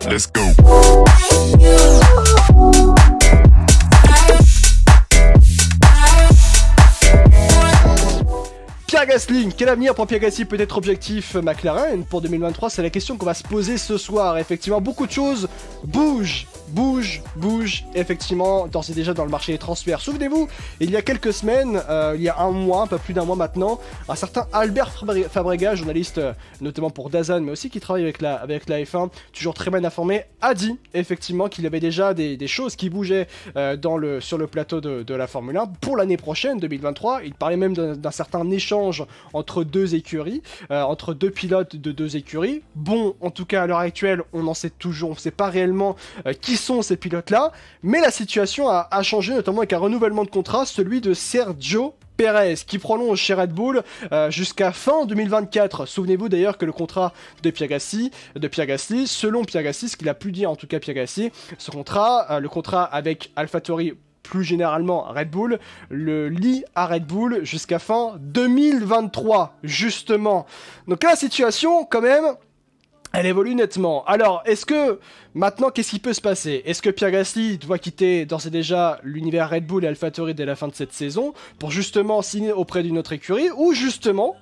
let's go. Pierre Gasly, quel avenir pour Pierre Gasly peut être objectif McLaren pour 2023? C'est la question qu'on va se poser ce soir. Effectivement, beaucoup de choses bougent, effectivement, d'ores et déjà dans le marché des transferts. Souvenez-vous, il y a quelques semaines, il y a un mois, un peu plus d'un mois maintenant, un certain Albert Fabrega, journaliste notamment pour DAZN, mais aussi qui travaille avec la F1, toujours très bien informé, a dit effectivement qu'il y avait déjà des choses qui bougeaient sur le plateau de la Formule 1 pour l'année prochaine, 2023. Il parlait même d'un certain échange entre deux écuries, entre deux pilotes de deux écuries. Bon, en tout cas à l'heure actuelle, on sait pas réellement qui sont ces pilotes-là, mais la situation a changé, notamment avec un renouvellement de contrat, celui de Sergio Perez, qui prolonge chez Red Bull jusqu'à fin 2024. Souvenez-vous d'ailleurs que le contrat de Pierre Gasly, selon Pierre Gasly, ce qu'il a pu dire en tout cas Pierre Gasly, le contrat avec AlphaTauri, plus généralement Red Bull, le lie à Red Bull jusqu'à fin 2023, justement. Donc là, la situation, quand même, elle évolue nettement. Alors, maintenant, qu'est-ce qui peut se passer? Est-ce que Pierre Gasly doit quitter d'ores et déjà l'univers Red Bull et AlphaTauri dès la fin de cette saison pour justement signer auprès d'une autre écurie, ou justement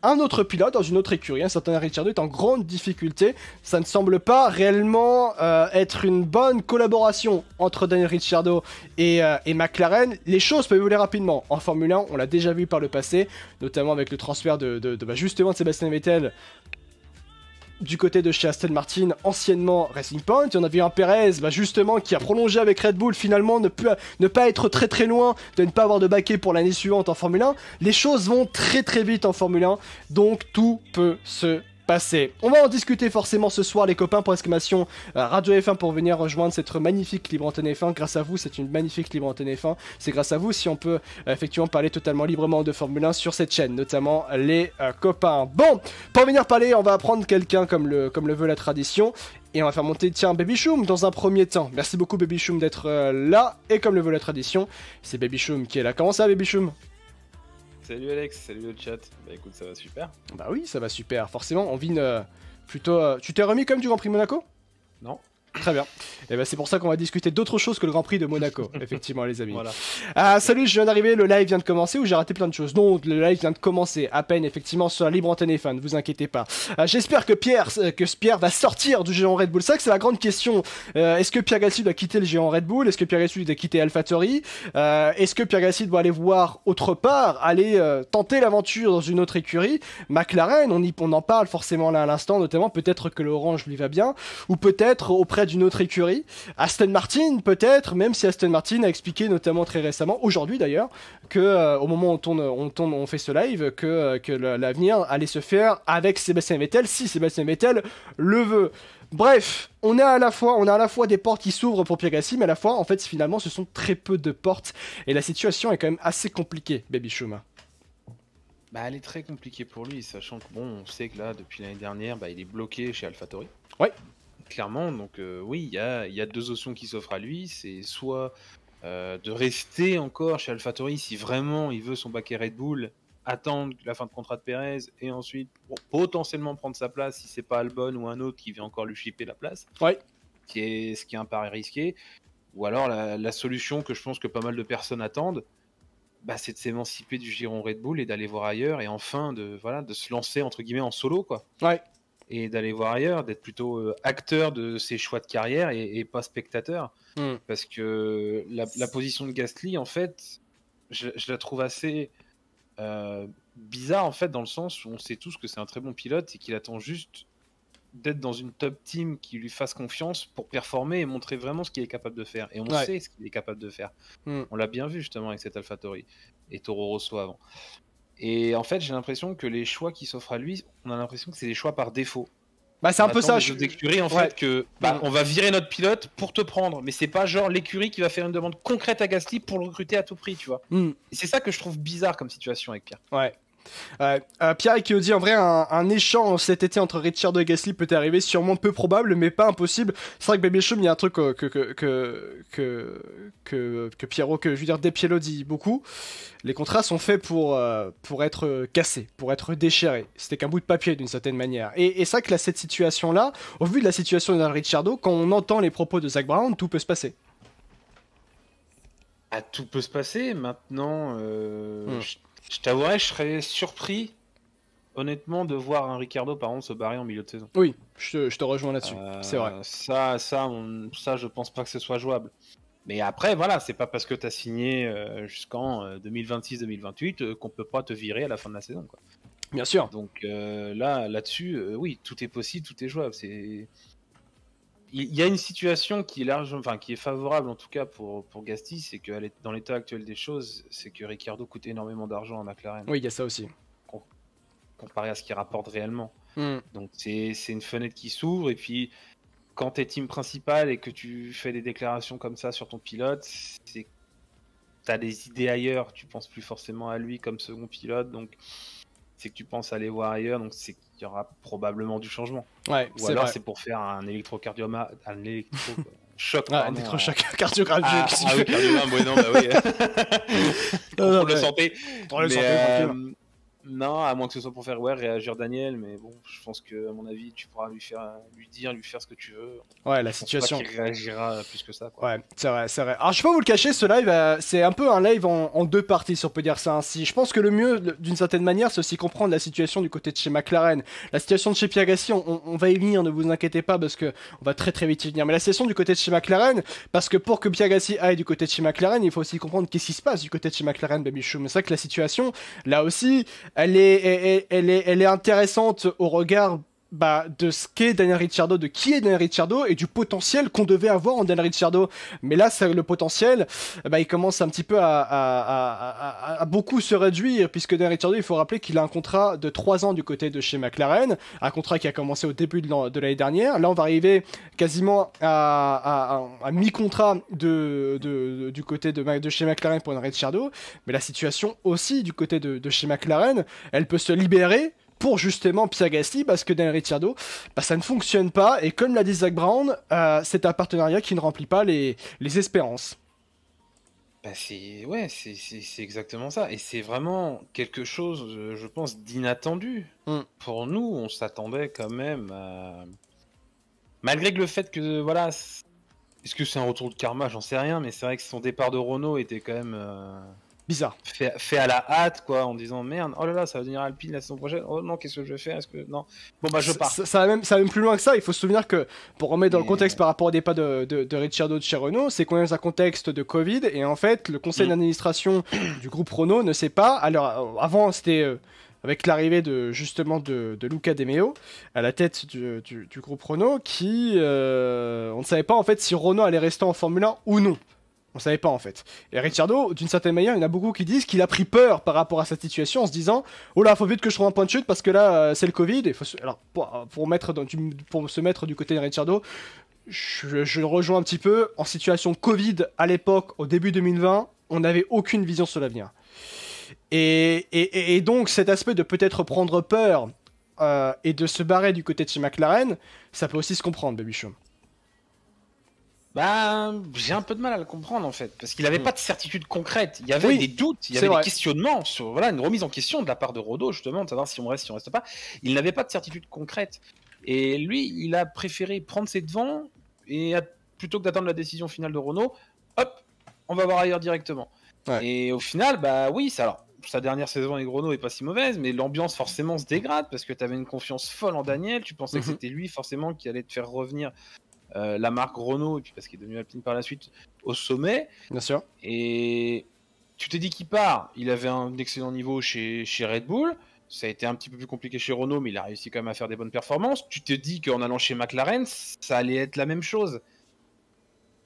un autre pilote dans une autre écurie? Un certain Ricciardo est en grande difficulté. Ça ne semble pas réellement être une bonne collaboration entre Daniel Ricciardo et McLaren. Les choses peuvent évoluer rapidement. En Formule 1, on l'a déjà vu par le passé, notamment avec le transfert justement de Sébastien Vettel du côté de chez Aston Martin, anciennement Racing Point. Et on a vu un Perez, justement, qui a prolongé avec Red Bull, finalement ne pas être très loin de ne pas avoir de baquet pour l'année suivante en Formule 1. Les choses vont très vite en Formule 1, donc tout peut se passer. On va en discuter forcément ce soir, les copains, pour exclamation Radio F1 pour venir rejoindre cette magnifique libre antenne F1. Grâce à vous, c'est une magnifique libre antenne F1. C'est grâce à vous si on peut effectivement parler totalement librement de Formule 1 sur cette chaîne, notamment les copains. Bon, pour venir parler, on va prendre quelqu'un comme le veut la tradition. Et on va faire monter, tiens, Baby Choum dans un premier temps. Merci beaucoup Baby Choum d'être là. Et comme le veut la tradition, c'est Baby Choum qui est là. Comment ça Baby Choum? Salut Alex, salut le chat. Bah écoute, ça va super. Bah oui, ça va super. Forcément, on vit plutôt... Tu t'es remis quand même du Grand Prix Monaco? Non. Très bien. Et ben c'est pour ça qu'on va discuter d'autre chose que le Grand Prix de Monaco, effectivement les amis. Voilà. Salut, je viens d'arriver, le live vient de commencer ou j'ai raté plein de choses? Non, le live vient de commencer, à peine effectivement sur la libre antenne F1, ne vous inquiétez pas. J'espère que Pierre va sortir du géant Red Bull. C'est vrai que c'est la grande question. Est-ce que Pierre Gasly doit quitter le géant Red Bull? Est-ce que Pierre Gasly doit quitter AlphaTauri? Est-ce que Pierre Gasly doit aller voir autre part, aller tenter l'aventure dans une autre écurie? McLaren, on en parle forcément là à l'instant, notamment peut-être que l'orange lui va bien, ou peut-être auprès d'une autre écurie. Aston Martin peut-être, même si Aston Martin a expliqué notamment très récemment, aujourd'hui d'ailleurs, que au moment où on fait ce live, que l'avenir allait se faire avec Sébastien Vettel, si Sébastien Vettel le veut. Bref, on a à la fois des portes qui s'ouvrent pour Pierre Gasly, mais à la fois, en fait, finalement, ce sont très peu de portes, et la situation est quand même assez compliquée, Baby Choum. Bah elle est très compliquée pour lui, sachant que bon, on sait que là, depuis l'année dernière, il est bloqué chez AlphaTauri. Ouais. Clairement, donc oui, il y a deux options qui s'offrent à lui. C'est soit de rester encore chez AlphaTauri si vraiment il veut son baquet Red Bull, attendre la fin de contrat de Perez et ensuite potentiellement prendre sa place si c'est pas Albon ou un autre qui vient encore lui chipper la place. Ouais. Ce qui est un pari risqué. Ou alors la solution que je pense que pas mal de personnes attendent, c'est de s'émanciper du giron Red Bull et d'aller voir ailleurs et enfin de se lancer entre guillemets en solo quoi. Ouais. Et d'aller voir ailleurs, d'être plutôt acteur de ses choix de carrière et pas spectateur. Parce que la position de Gasly, en fait, je la trouve assez bizarre, en fait, dans le sens où on sait tous que c'est un très bon pilote et qu'il attend juste d'être dans une top team qui lui fasse confiance pour performer et montrer vraiment ce qu'il est capable de faire. Et on sait ce qu'il est capable de faire. On l'a bien vu, justement, avec cet AlphaTauri et Toro Rosso avant. Et en fait, j'ai l'impression que les choix qui s'offrent à lui, on a l'impression que c'est des choix par défaut. C'est un peu ça. D'écurie en fait que on va virer notre pilote pour te prendre, mais c'est pas genre l'écurie qui va faire une demande concrète à Gasly pour le recruter à tout prix, tu vois. Et c'est ça que je trouve bizarre comme situation avec Pierre. Ouais. Pierre qui dit en vrai un échange cet été entre Ricciardo et Gasly peut arriver, sûrement peu probable mais pas impossible. C'est vrai que Baby Chum, il y a un truc que Pierrot, que je veux dire Despiello dit beaucoup. Les contrats sont faits pour être cassés, pour être déchirés. C'était qu'un bout de papier d'une certaine manière. Et c'est vrai que là, cette situation-là, au vu de la situation de Ricciardo, quand on entend les propos de Zak Brown, tout peut se passer. Ah, tout peut se passer. Maintenant, je t'avouerais, je serais surpris, honnêtement, de voir un Ricciardo, par exemple, se barrer en milieu de saison. Oui, je te rejoins là-dessus. C'est vrai. Ça, je pense pas que ce soit jouable. Mais après, voilà, c'est pas parce que tu as signé jusqu'en 2026-2028 qu'on peut pas te virer à la fin de la saison, quoi. Bien sûr. Donc là-dessus, oui, tout est possible, tout est jouable. Il y a une situation qui est large, enfin qui est favorable en tout cas pour Gasly, c'est que dans l'état actuel des choses, c'est que Ricciardo coûte énormément d'argent à McLaren. Oui, il y a ça aussi. Comparé à ce qu'il rapporte réellement. Donc c'est une fenêtre qui s'ouvre, et puis quand tu es team principal et que tu fais des déclarations comme ça sur ton pilote, c'est que tu as des idées ailleurs, tu penses plus forcément à lui comme second pilote, donc c'est que tu penses aller voir ailleurs, donc c'est qu'il y aura probablement du changement. Ouais, ou alors c'est pour faire un électrocardiogramme, un électrochoc. Un électrochoc cardiographique. Oui, cardiogramme, ouais, non, bah oui. Pour le santé. Pour le santé, non, à moins que ce soit pour faire réagir Daniel, mais bon, je pense que à mon avis, tu pourras lui faire ce que tu veux. Ouais, la situation. Je pense pas qu'il réagira plus que ça, quoi. Ouais, c'est vrai, c'est vrai. Alors, je vais pas vous le cacher, ce live, c'est un peu un live en deux parties, si on peut dire ça ainsi. Je pense que le mieux, d'une certaine manière, c'est aussi comprendre la situation du côté de chez McLaren. La situation de chez Pierre Gasly, on va y venir, ne vous inquiétez pas, parce que on va très très vite y venir. Mais la situation du côté de chez McLaren, parce que pour que Pierre Gasly aille du côté de chez McLaren, il faut aussi comprendre qu'est-ce qui se passe du côté de chez McLaren, Baby Show. Mais c'est vrai que la situation, là aussi, elle est intéressante au regard de ce qu'est Daniel Ricciardo, de qui est Daniel Ricciardo et du potentiel qu'on devait avoir en Daniel Ricciardo. Mais là, le potentiel, il commence un petit peu à beaucoup se réduire, puisque Daniel Ricciardo, il faut rappeler qu'il a un contrat de 3 ans du côté de chez McLaren, un contrat qui a commencé au début de l'année dernière. Là, on va arriver quasiment à mi-contrat du côté de chez McLaren pour Daniel Ricciardo. Mais la situation aussi du côté de chez McLaren, elle peut se libérer pour justement Pierre Gasly, parce que Daniel Ricciardo, ça ne fonctionne pas, et comme l'a dit Zak Brown, c'est un partenariat qui ne remplit pas les espérances. C'est exactement ça, et c'est vraiment quelque chose, je pense, d'inattendu. Pour nous, on s'attendait quand même à... Malgré que le fait que, voilà, est-ce que c'est un retour de karma, j'en sais rien, mais c'est vrai que son départ de Renault était quand même... bizarre. Fait à la hâte, quoi, en disant merde, oh là là, ça va devenir Alpine la saison prochaine, oh non, qu'est-ce que je vais faire, non, bon bah je pars. Ça va même plus loin que ça. Il faut se souvenir que, pour remettre dans le contexte par rapport au départ de Ricciardo de chez Renault, c'est qu'on est dans un contexte de Covid, et en fait, le conseil d'administration du groupe Renault ne sait pas. Alors, avant, c'était avec l'arrivée de Luca De Meo à la tête du groupe Renault, qui on ne savait pas en fait si Renault allait rester en Formule 1 ou non. On savait pas en fait. Et Ricciardo, d'une certaine manière, il y en a beaucoup qui disent qu'il a pris peur par rapport à cette situation en se disant oh là, faut vite que je trouve un point de chute parce que là, c'est le Covid. Et alors, pour se mettre du côté de Ricciardo, je le rejoins un petit peu. En situation Covid à l'époque, au début 2020, on n'avait aucune vision sur l'avenir. Et donc, cet aspect de peut-être prendre peur et de se barrer du côté de chez McLaren, ça peut aussi se comprendre, Baby Show. J'ai un peu de mal à le comprendre en fait, parce qu'il n'avait pas de certitude concrète. Il y avait des doutes, il y avait des questionnements sur une remise en question de la part de Renault, justement, de savoir si on reste, si on reste pas. Il n'avait pas de certitude concrète. Et lui, il a préféré prendre ses devants et plutôt que d'attendre la décision finale de Renault, hop, on va voir ailleurs directement. Ouais. Et au final, alors, sa dernière saison avec Renault est pas si mauvaise, mais l'ambiance forcément se dégrade parce que tu avais une confiance folle en Daniel, tu pensais que c'était lui forcément qui allait te faire revenir la marque Renault, et puis parce qu'il est devenu Alpine par la suite, au sommet. Bien sûr. Et tu t'es dit qu'il part, il avait un excellent niveau chez Red Bull, ça a été un petit peu plus compliqué chez Renault, mais il a réussi quand même à faire des bonnes performances. Tu te dis qu'en allant chez McLaren, ça allait être la même chose.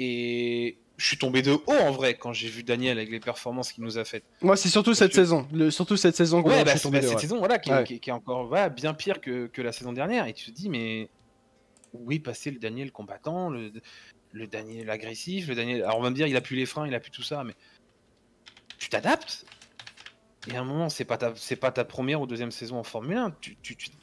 Et je suis tombé de haut en vrai quand j'ai vu Daniel avec les performances qu'il nous a faites. Moi, c'est surtout cette saison. Surtout cette saison que je suis tombé de haut. Cette saison, voilà, qui est encore bien pire que la saison dernière. Et tu te dis, mais où est passé le Daniel combattant, le Daniel agressif, le Daniel... Alors on va me dire, il a plus les freins, il a plus tout ça, mais tu t'adaptes. Et à un moment, c'est pas ta première ou deuxième saison en Formule 1, tu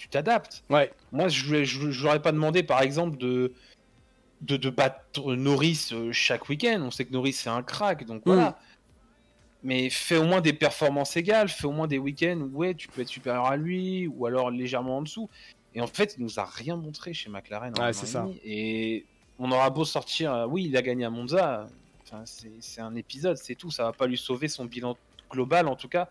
t'adaptes. Ouais. Moi, je leur ai pas demandé, par exemple, de battre Norris chaque week-end. On sait que Norris, c'est un crack, donc voilà. Mais fais au moins des performances égales, fais au moins des week-ends où ouais, tu peux être supérieur à lui, ou alors légèrement en dessous. Et en fait, il nous a rien montré chez McLaren en Ouais, c'est ça. Et on aura beau sortir, oui, il a gagné à Monza, enfin, c'est un épisode, c'est tout. Ça va pas lui sauver son bilan global, en tout cas,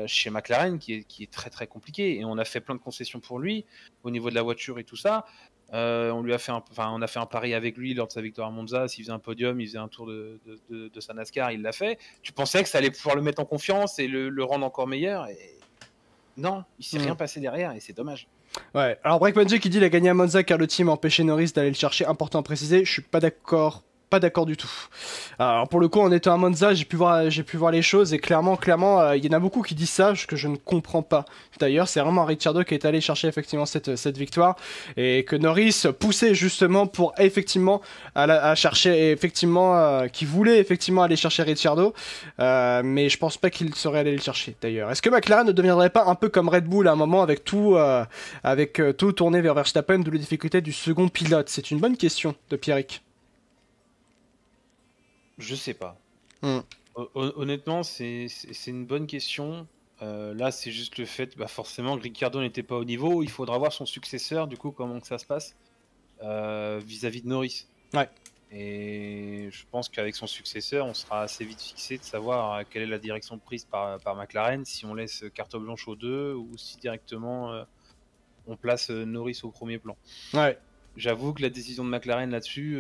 chez McLaren, qui est très très compliqué. Et on a fait plein de concessions pour lui, au niveau de la voiture et tout ça. On a fait un pari avec lui lors de sa victoire à Monza. S'il faisait un podium, il faisait un tour de sa NASCAR, il l'a fait. Tu pensais que ça allait pouvoir le mettre en confiance et le rendre encore meilleur. Et non, il s'est rien passé derrière et c'est dommage. Ouais, alors Breakmanji qui dit qu'il a gagné à Monza car le team a empêché Norris d'aller le chercher, important à préciser, je suis pas d'accord. Pas d'accord du tout. Alors pour le coup, en étant à Monza, j'ai pu voir les choses et clairement, il y en a beaucoup qui disent ça, que je ne comprends pas. D'ailleurs, c'est vraiment Ricciardo qui est allé chercher effectivement cette victoire et que Norris poussait justement pour effectivement à chercher effectivement, qui voulait effectivement aller chercher Ricciardo, mais je pense pas qu'il serait allé le chercher. D'ailleurs, est-ce que McLaren ne deviendrait pas un peu comme Red Bull à un moment avec tout tourné vers Verstappen, d'où les difficultés du second pilote? C'est une bonne question de Pierrick. Je sais pas. Honnêtement, c'est une bonne question. Là, c'est juste le fait, forcément, que Ricciardo n'était pas au niveau. Il faudra voir son successeur, du coup, comment que ça se passe vis-à-vis de Norris. Ouais. Et je pense qu'avec son successeur, on sera assez vite fixé de savoir quelle est la direction prise par McLaren, si on laisse carte blanche aux deux ou si directement on place Norris au premier plan. Ouais. J'avoue que la décision de McLaren là-dessus,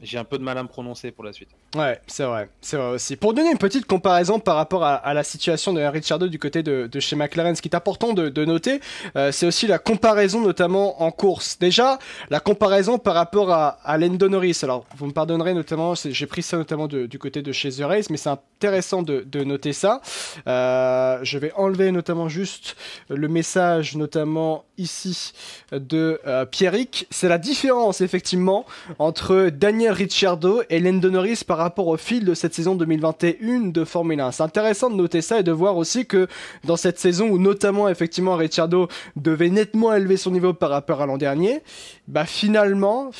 j'ai un peu de mal à me prononcer pour la suite. Ouais, c'est vrai aussi. Pour donner une petite comparaison par rapport à la situation de Ricciardo du côté de chez McLaren, ce qui est important de noter, c'est aussi la comparaison notamment en course. Déjà, la comparaison par rapport à Lando Norris. Alors, vous me pardonnerez notamment, j'ai pris ça notamment du côté de chez The Race, mais c'est intéressant de noter ça. Je vais enlever notamment juste le message, notamment ici, de Pierrick. C'est la différence, effectivement, entre Daniel Ricciardo et Lando Norris par rapport au fil de cette saison 2021 de Formule 1. C'est intéressant de noter ça et de voir aussi que dans cette saison où notamment effectivement Ricciardo devait nettement élever son niveau par rapport à l'an dernier, finalement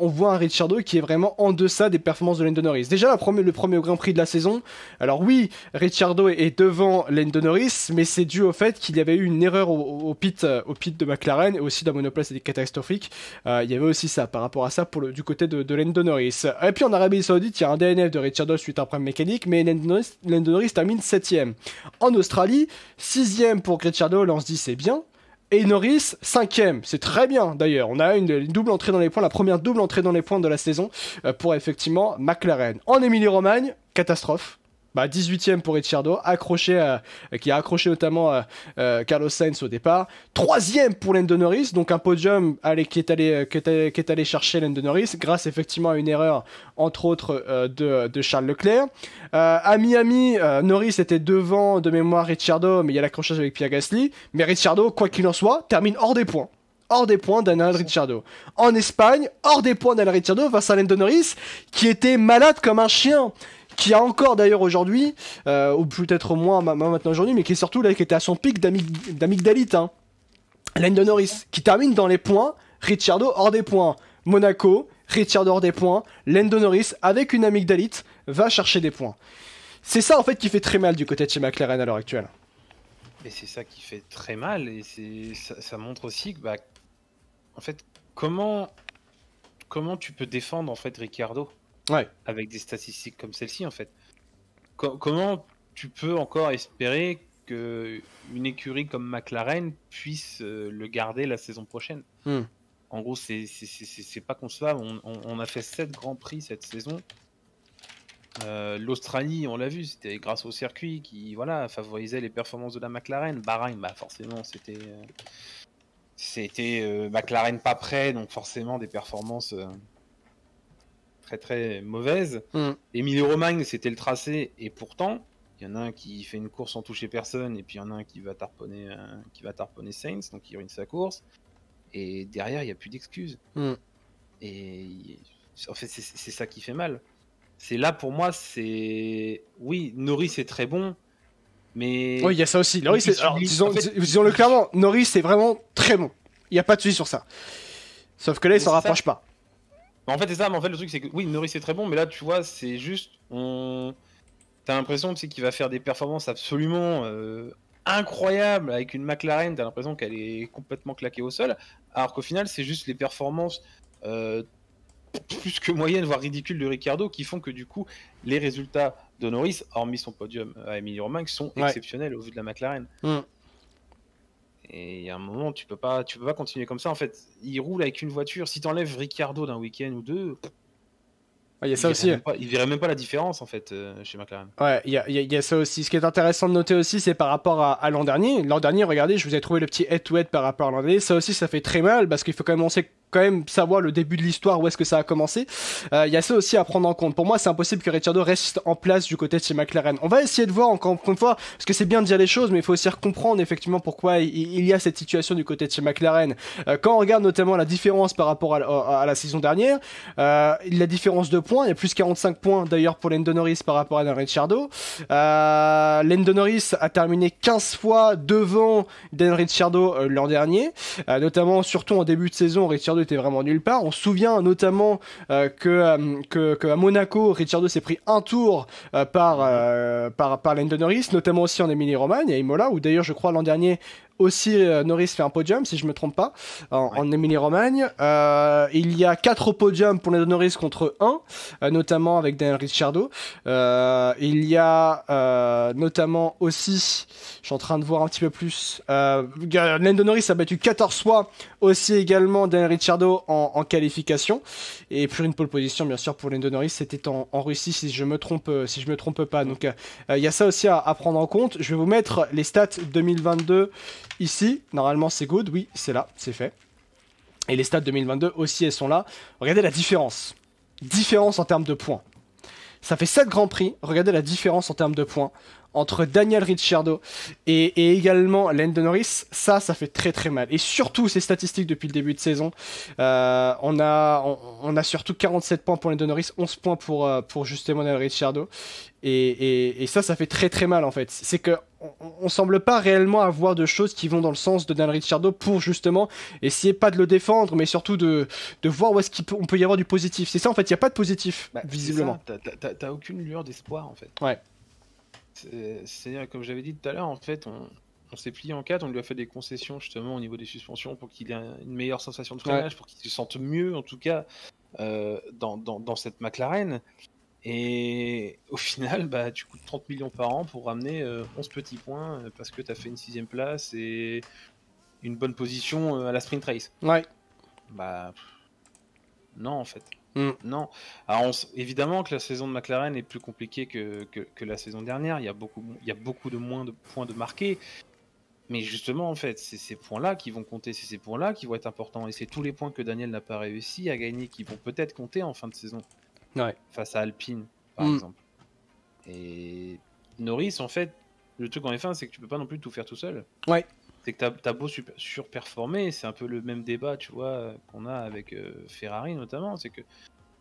on voit un Ricciardo qui est vraiment en deçà des performances de Lando Norris. Déjà le premier Grand Prix de la saison, alors oui, Ricciardo est devant Lando Norris, mais c'est dû au fait qu'il y avait eu une erreur au pit de McLaren et aussi la monoplace était catastrophique. Il y avait aussi ça par rapport à ça du côté de Lando Norris. Et puis en Arabie Saoudite, il y a un DNF de Ricciardo suite à un problème mécanique, mais Lando Norris termine 7ème. En Australie, 6ème pour Ricciardo, là on se dit c'est bien. Et Norris, 5ème, c'est très bien d'ailleurs. On a une double entrée dans les points, la première double entrée dans les points de la saison pour effectivement McLaren. En Émilie-Romagne, catastrophe. 18ème pour Ricciardo, qui a accroché notamment Carlos Sainz au départ. 3ème pour Lando Norris, donc un podium qui est allé chercher Lando Norris grâce effectivement à une erreur entre autres de Charles Leclerc. À Miami, Norris était devant de mémoire Ricciardo, mais il y a l'accrochage avec Pierre Gasly. Mais Ricciardo, quoi qu'il en soit, termine hors des points. Hors des points Daniel Ricciardo. En Espagne, hors des points Daniel Ricciardo face à Lando Norris, qui était malade comme un chien. Qui a encore d'ailleurs aujourd'hui, ou peut-être moins maintenant aujourd'hui, mais qui est surtout là, qui était à son pic d'amygdalite. Lando Norris, qui termine dans les points, Ricciardo hors des points. Monaco, Ricciardo hors des points, Lando Norris, avec une amygdalite, va chercher des points. C'est ça en fait qui fait très mal du côté de chez McLaren à l'heure actuelle. Et c'est ça qui fait très mal, et ça montre aussi que, en fait, comment tu peux défendre en fait Ricciardo? Ouais. Avec des statistiques comme celle-ci, en fait. Comment tu peux encore espérer qu'une écurie comme McLaren puisse le garder la saison prochaine? En gros, c'est pas concevable. On a fait 7 grands prix cette saison. L'Australie, on l'a vu, c'était grâce au circuit qui favorisait les performances de la McLaren. Bahreïn, forcément, c'était McLaren pas prêt, donc forcément des performances très très mauvaise. Émilie-Romagne, c'était le tracé, et pourtant, il y en a un qui fait une course sans toucher personne, et puis il y en a un qui va tarponner Sainz, donc il ruine sa course. Et derrière, il n'y a plus d'excuses. Et en fait, c'est ça qui fait mal. C'est là pour moi, oui, Norris est très bon, Mais oui, il y a ça aussi. Norris, disons-le clairement, Norris c'est vraiment très bon. Il n'y a pas de souci sur ça. Sauf que là, il s'en rapproche pas. En fait, c'est ça. Mais en fait, le truc, c'est que oui, Norris c'est très bon, mais là, tu vois, c'est juste, t'as l'impression, tu sais, qu'il va faire des performances absolument incroyables avec une McLaren. T'as l'impression qu'elle est complètement claquée au sol, alors qu'au final, c'est juste les performances plus que moyennes, voire ridicules de Ricciardo, qui font que du coup, les résultats de Norris, hormis son podium à Emilie-Romagne, sont exceptionnels au vu de la McLaren. Et il y a un moment, tu peux pas continuer comme ça. En fait, il roule avec une voiture. Si t'enlèves Ricciardo d'un week-end ou deux, il y a ça aussi. Il verrait même pas la différence en fait chez McLaren. Ouais, il y a ça aussi. Ce qui est intéressant de noter aussi, c'est par rapport à l'an dernier. L'an dernier, regardez, je vous ai trouvé le petit head-to-head par rapport à l'an dernier. Ça aussi, ça fait très mal parce qu'il faut quand même savoir le début de l'histoire, où est-ce que ça a commencé. Il y a ça aussi à prendre en compte. Pour moi, c'est impossible que Ricciardo reste en place du côté de chez McLaren. On va essayer de voir encore une fois, parce que c'est bien de dire les choses, mais il faut aussi comprendre effectivement pourquoi il y a cette situation du côté de chez McLaren. Quand on regarde notamment la différence par rapport à la saison dernière, la différence de points, il y a plus 45 points d'ailleurs pour Lando Norris par rapport à Daniel Ricciardo. Lando Norris a terminé 15 fois devant Daniel Ricciardo l'an dernier, notamment surtout en début de saison, Ricciardo était vraiment nulle part. On se souvient notamment que à Monaco, Ricciardo s'est pris un tour par Lando Norris, notamment aussi en Émilie-Romagne, à Imola, où d'ailleurs je crois l'an dernier aussi Norris fait un podium, si je me trompe pas, en Émilie-Romagne. Il y a 4 podiums pour Lando Norris contre 1, notamment avec Daniel Ricciardo. Il y a notamment aussi, je suis en train de voir un petit peu plus, Lando Norris a battu 14 fois aussi également Daniel Ricciardo en qualification. Et pour une pole position, bien sûr, pour Lando Norris, c'était en Russie, si je me trompe pas. Donc il y a ça aussi à prendre en compte. Je vais vous mettre les stats 2022 ici. Normalement, c'est good. Oui, c'est là, c'est fait. Et les stats 2022 aussi, elles sont là. Regardez la différence. Différence en termes de points. Ça fait 7 Grands Prix. Regardez la différence en termes de points entre Daniel Ricciardo et également Lando Norris. Ça fait très très mal. Et surtout, ces statistiques depuis le début de saison. On a surtout 47 points pour Lando Norris, 11 points pour justement Daniel Ricciardo. Et ça fait très très mal en fait. C'est que on semble pas réellement avoir de choses qui vont dans le sens de Daniel Ricciardo pour justement essayer pas de le défendre, mais surtout de voir où est-ce qu'on peut y avoir du positif. C'est ça en fait, il n'y a pas de positif, visiblement. T'as aucune lueur d'espoir en fait. Ouais. C'est-à-dire, comme j'avais dit tout à l'heure, en fait, on s'est plié en 4, on lui a fait des concessions justement au niveau des suspensions pour qu'il ait une meilleure sensation de freinage, pour qu'il se sente mieux en tout cas dans cette McLaren. Et au final, bah, tu coûtes 30 millions par an pour ramener 11 petits points parce que tu as fait une 6ème place et une bonne position à la sprint race. Ouais. Bah, non, en fait. Non. Alors, évidemment que la saison de McLaren est plus compliquée que la saison dernière. Il y a beaucoup de moins de points de marqués. Mais justement, en fait, c'est ces points-là qui vont compter. C'est ces points-là qui vont être importants. Et c'est tous les points que Daniel n'a pas réussi à gagner qui vont peut-être compter en fin de saison. Ouais. Face à Alpine, par exemple. Et Norris, en fait, le truc en F1, c'est que tu peux pas non plus tout faire tout seul. Ouais. C'est que t'as beau surperformer, c'est un peu le même débat, tu vois, qu'on a avec Ferrari notamment. C'est que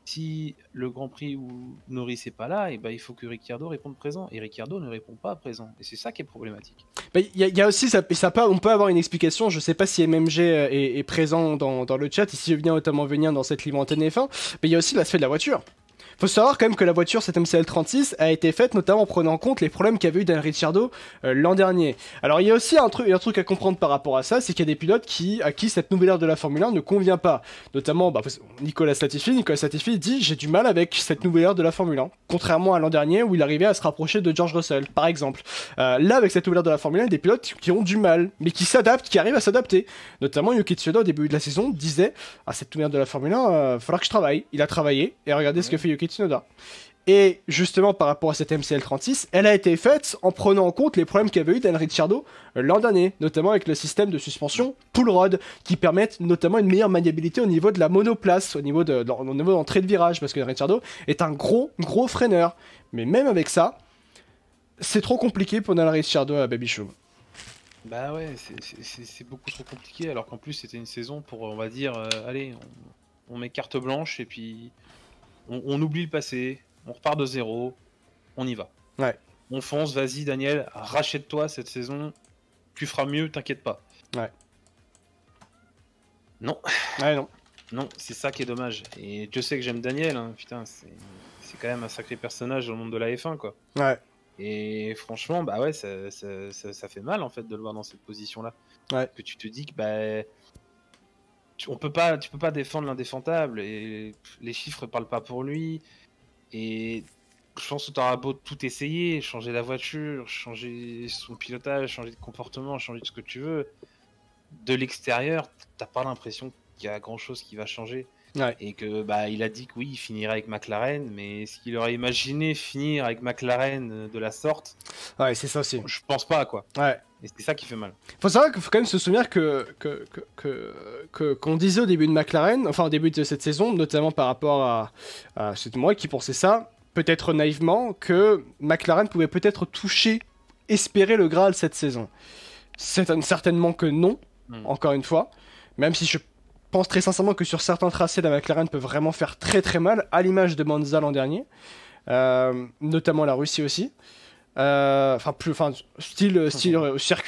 si le Grand Prix où Norris n'est pas là, et ben il faut que Ricciardo réponde présent. Et Ricciardo ne répond pas présent. Et c'est ça qui est problématique. Il y a aussi, on peut avoir une explication, je sais pas si MMG est présent dans le chat, et si je viens notamment venir dans cette libre antenne F1, mais il y a aussi l'aspect de la voiture. Faut savoir quand même que la voiture, cette MCL36, a été faite notamment en prenant en compte les problèmes qu'avait eu Daniel Ricciardo l'an dernier. Alors il y a aussi un truc à comprendre par rapport à ça, c'est qu'il y a des pilotes à qui cette nouvelle ère de la Formule 1 ne convient pas. Notamment Nicolas Latifi dit « j'ai du mal avec cette nouvelle ère de la Formule 1 », contrairement à l'an dernier où il arrivait à se rapprocher de George Russell, par exemple. Là, avec cette nouvelle ère de la Formule 1, il y a des pilotes qui ont du mal, mais qui s'adaptent, qui arrivent à s'adapter. Notamment Yuki Tsunoda au début de la saison disait « à cette nouvelle ère de la Formule 1, faudra que je travaille ». Il a travaillé, et regardez ce que fait Yuki Tsunoda. Et justement par rapport à cette MCL36, elle a été faite en prenant en compte les problèmes qu'avait eu Daniel Ricciardo l'an dernier, notamment avec le système de suspension pull rod, qui permettent notamment une meilleure maniabilité au niveau de la monoplace, au niveau d'entrée de virage, parce que Ricciardo est un gros freineur. Mais même avec ça, c'est trop compliqué pour Daniel Ricciardo à Baby Show. Bah ouais, c'est beaucoup trop compliqué, alors qu'en plus c'était une saison pour, on va dire, allez, on met carte blanche et puis on oublie le passé, on repart de zéro, on y va. Ouais. on fonce, vas-y Daniel, rachète-toi cette saison, tu feras mieux, t'inquiète pas. Ouais. Non. Ouais, non. Non, c'est ça qui est dommage. Et je sais que j'aime Daniel, hein. Putain, c'est quand même un sacré personnage dans le monde de la F1, quoi. Ouais. Et franchement, bah ouais, ça fait mal en fait de le voir dans cette position-là. Ouais. Que tu te dis que bah tu peux pas défendre l'indéfendable et les chiffres parlent pas pour lui. Et je pense que tu auras beau tout essayer, changer la voiture, changer son pilotage, changer de comportement, changer de ce que tu veux. De l'extérieur, t'as pas l'impression qu'il y a grand chose qui va changer. Ouais. Et que bah il a dit que oui, il finirait avec McLaren, mais est-ce qu'il aurait imaginé finir avec McLaren de la sorte? Ouais, c'est ça aussi. Je pense pas, quoi. Ouais. Et c'est ça qui fait mal. Faut savoir qu'il faut quand même se souvenir qu'on disait au début de McLaren, enfin au début de cette saison, notamment par rapport à c'est moi qui pensais ça, peut-être naïvement, que McLaren pouvait peut-être toucher, espérer le Graal cette saison. C'est certainement que non, encore une fois, même si je pense très sincèrement que sur certains tracés, la McLaren peut vraiment faire très très mal, à l'image de Monza l'an dernier, notamment la Russie aussi. Circuit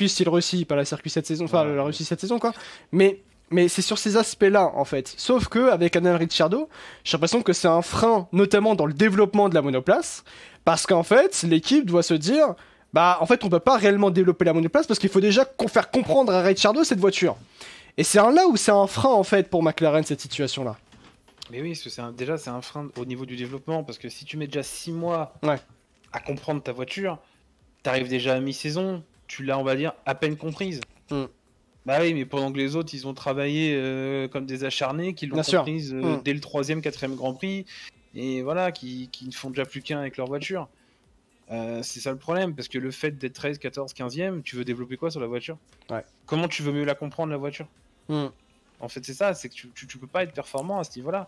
style Russie, pas la circuit cette saison, enfin la Russie cette saison quoi. Mais c'est sur ces aspects-là en fait. Sauf que avec Daniel Ricciardo, j'ai l'impression que c'est un frein, notamment dans le développement de la monoplace, parce qu'en fait l'équipe doit se dire, bah en fait on peut pas réellement développer la monoplace parce qu'il faut déjà faire comprendre à Ricciardo cette voiture. Et c'est là où c'est un frein en fait pour McLaren cette situation-là. Mais oui, parce que déjà c'est un frein au niveau du développement, parce que si tu mets déjà 6 mois à comprendre ta voiture, t'arrives déjà à mi-saison, tu l'as on va dire à peine comprise. Bah oui, mais pendant que les autres ils ont travaillé comme des acharnés, qui l'ont comprise dès le 3e, 4e Grand Prix, et voilà, qui ne font déjà plus qu'un avec leur voiture. C'est ça le problème, parce que le fait d'être 13, 14, 15e, tu veux développer quoi sur la voiture? Comment tu veux mieux la comprendre la voiture? En fait c'est ça, c'est que tu peux pas être performant à ce niveau-là.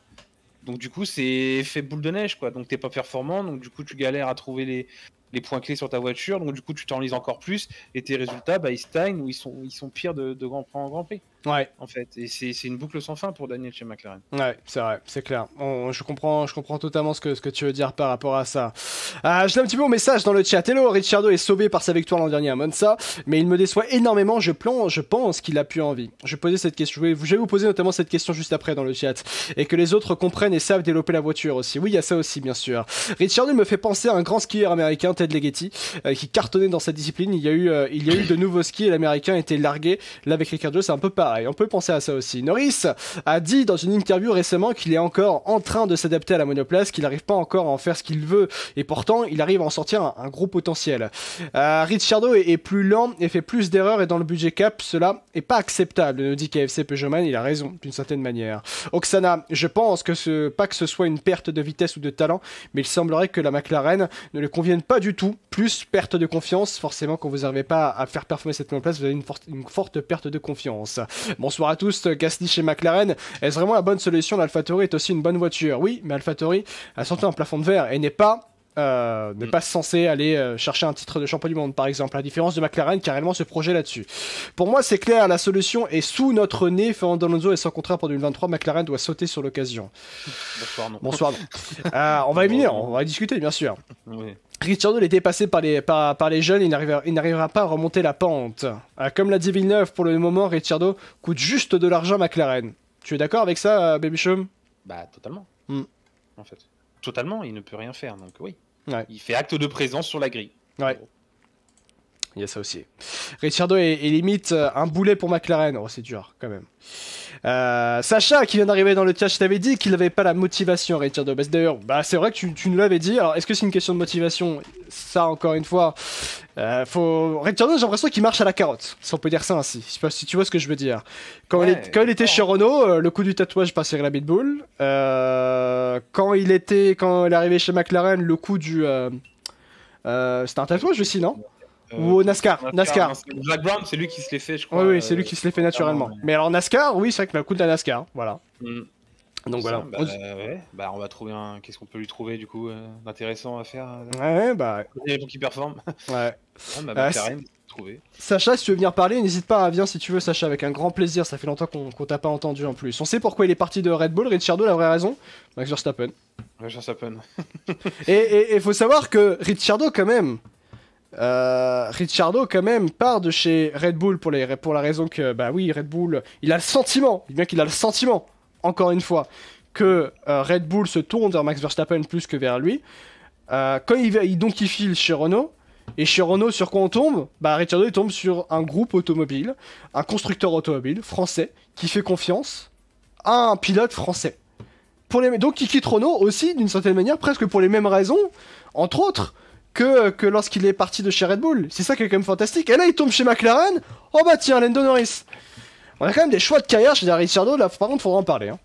Donc du coup c'est effet boule de neige quoi, donc t'es pas performant, donc du coup tu galères à trouver les points clés sur ta voiture, donc du coup tu t'enlises encore plus, et tes résultats bah, ils stagnent ou ils sont pires de Grand Prix en Grand Prix. Ouais. En fait, et c'est une boucle sans fin pour Daniel chez McLaren. Ouais, c'est vrai, c'est clair. Je comprends totalement ce que tu veux dire par rapport à ça. Je l'ai un petit peu au message dans le chat. Hello, Ricciardo est sauvé par sa victoire l'an dernier à Monza, mais il me déçoit énormément. Je pense qu'il a plus envie. Je posais cette question. Je vais vous poser notamment cette question juste après dans le chat, et que les autres comprennent et savent développer la voiture aussi. Oui, il y a ça aussi, bien sûr. Ricciardo me fait penser à un grand skieur américain, Ted Ligety, qui cartonnait dans cette discipline. Il y a eu de nouveaux skis et l'américain était largué. Là avec Ricciardo, c'est un peu pareil. On peut penser à ça aussi. Norris a dit dans une interview récemment qu'il est encore en train de s'adapter à la monoplace, qu'il n'arrive pas encore à en faire ce qu'il veut, et pourtant il arrive à en sortir un gros potentiel. Ricciardo est plus lent et fait plus d'erreurs, et dans le budget cap, cela est pas acceptable, nous dit KFC Peugeotman. Il a raison d'une certaine manière. Oksana, je pense que pas que ce soit une perte de vitesse ou de talent, mais il semblerait que la McLaren ne lui convienne pas du tout. Plus perte de confiance, forcément quand vous n'arrivez pas à faire performer cette monoplace, vous avez une forte perte de confiance. Bonsoir à tous. Gasly chez McLaren, est-ce vraiment la bonne solution? L'AlphaTauri est aussi une bonne voiture. Oui, mais AlphaTauri a surtout un plafond de verre et n'est pas censé aller chercher un titre de champion du monde, par exemple, à la différence de McLaren qui a réellement ce projet là-dessus. Pour moi, c'est clair, la solution est sous notre nez. Fernando Alonso est sans contrat pour 2023. McLaren doit sauter sur l'occasion. Bonsoir, non. On va y venir, on va y discuter, bien sûr. Oui. Ricciardo est dépassé par les jeunes, il n'arrivera pas à remonter la pente. Comme l'a dit Villeneuve, pour le moment, Ricciardo coûte juste de l'argent à McLaren. Tu es d'accord avec ça, Baby Chum? Bah, totalement. En fait. Totalement, il ne peut rien faire, donc oui. Ouais. Il fait acte de présence sur la grille. Ouais. Il y a ça aussi. Ricciardo est limite un boulet pour McLaren. Oh, c'est dur, quand même. Sacha, qui vient d'arriver dans le chat, je t'avais dit qu'il n'avait pas la motivation, Ricciardo. D'ailleurs, c'est vrai que tu nous l'avais dit. Alors, est-ce que c'est une question de motivation? Ça, encore une fois, Ricciardo, j'ai l'impression qu'il marche à la carotte, si on peut dire ça ainsi. Je sais pas si tu vois ce que je veux dire. Quand il était chez Renault, le coup du tatouage par Cyril Abitboul. Quand il est arrivé chez McLaren, le coup du... c'était un tatouage aussi, non? Ou au NASCAR. Jack Brown, c'est lui qui se l'est fait, je crois. Oui, c'est lui qui se l'est fait naturellement. Mais alors NASCAR, oui, c'est vrai que le coup de la NASCAR, voilà. Donc voilà. On va trouver qu'est-ce qu'on peut lui trouver du coup d'intéressant à faire. Il y a qui performe. Ouais. Trouver. Sacha, si tu veux venir parler, n'hésite pas, viens si tu veux, Sacha, avec un grand plaisir. Ça fait longtemps qu'on t'a pas entendu en plus. On sait pourquoi il est parti de Red Bull. Ricciardo, la vraie raison, Max Verstappen. Verstappen. Et faut savoir que Ricciardo, quand même, Ricciardo quand même part de chez Red Bull pour la raison que, bah oui, Red Bull, il a le sentiment, bien qu'il a le sentiment, encore une fois, que Red Bull se tourne vers Max Verstappen plus que vers lui. Quand il file chez Renault, et chez Renault, sur quoi on tombe? Bah Ricciardo il tombe sur un groupe automobile, un constructeur automobile français, qui fait confiance à un pilote français. Donc il quitte Renault aussi, d'une certaine manière, presque pour les mêmes raisons, entre autres, que lorsqu'il est parti de chez Red Bull. C'est ça qui est quand même fantastique. Et là il tombe chez McLaren, oh bah tiens, Lando Norris. On a quand même des choix de carrière chez Ricciardo, là par contre faudra en parler. Hein.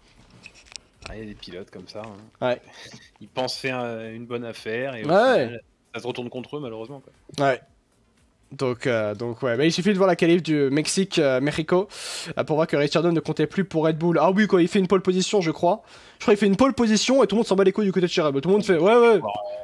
Il y a des pilotes comme ça. Hein. Ouais. Ils pensent faire une bonne affaire et au final, ça se retourne contre eux malheureusement. Quoi. Ouais. Donc ouais, bah, il suffit de voir la qualif du Mexico pour voir que Ricciardo ne comptait plus pour Red Bull. Ah oui, quoi, il fait une pole position, je crois. Je crois qu'il fait une pole position et tout le monde s'en bat les couilles du côté de chez Red Bull. Tout le monde fait ouais,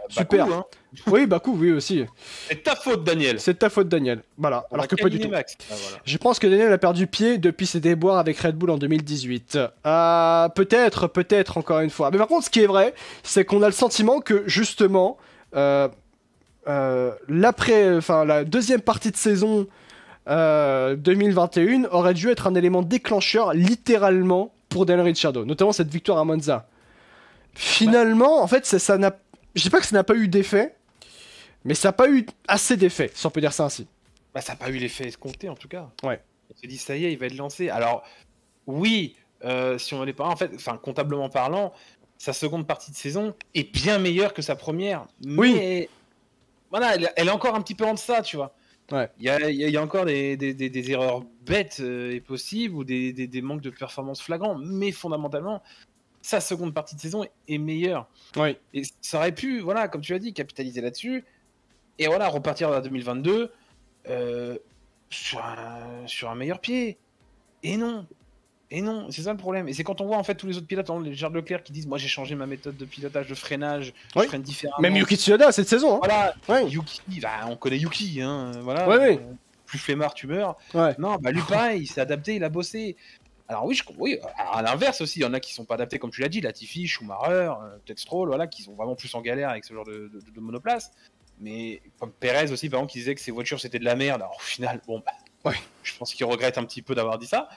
super. Bakou, hein. Oui, Bakou, oui aussi. C'est ta faute, Daniel. C'est ta faute, Daniel. Voilà. Alors que pas du tout. Max. Ah, voilà. Je pense que Daniel a perdu pied depuis ses déboires avec Red Bull en 2018. Peut-être encore une fois. Mais par contre, ce qui est vrai, c'est qu'on a le sentiment que justement. La deuxième partie de saison 2021 aurait dû être un élément déclencheur littéralement pour Daniel Ricciardo, notamment cette victoire à Monza. Finalement, en fait, ça n'a, je dis pas que ça n'a pas eu d'effet, mais ça n'a pas eu assez d'effet, si on peut dire ça ainsi. Bah, ça n'a pas eu l'effet escompté en tout cas. Ouais. On s'est dit ça y est, il va être lancé. Alors oui, si on n'est pas en fait, comptablement parlant, sa seconde partie de saison est bien meilleure que sa première. Oui. Mais voilà, elle est encore un petit peu en deçà, tu vois. Ouais. Il y a encore des erreurs bêtes et possibles ou des manques de performance flagrants, mais fondamentalement, sa seconde partie de saison est meilleure. Oui. Et ça aurait pu, voilà, comme tu as dit, capitaliser là-dessus et voilà, repartir vers 2022 sur un meilleur pied. Et non, c'est ça le problème. Et c'est quand on voit en fait tous les autres pilotes, les Charles Leclerc qui disent moi j'ai changé ma méthode de pilotage, de freinage, je freine différemment. Même Yuki Tsunoda cette saison. Hein. Voilà, ouais. Yuki, on connaît Yuki, hein, voilà. Ouais. Plus flemmard tu meurs. Ouais. Non, bah lui pareil, il s'est adapté, il a bossé. Alors oui, à l'inverse aussi, il y en a qui sont pas adaptés comme tu l'as dit, Latifi, Schumacher, peut-être Stroll, voilà, qui sont vraiment plus en galère avec ce genre de monoplace. Mais comme Perez aussi, par exemple, qui disait que ses voitures c'était de la merde. Alors au final, bon, bah, je pense qu'il regrette un petit peu d'avoir dit ça.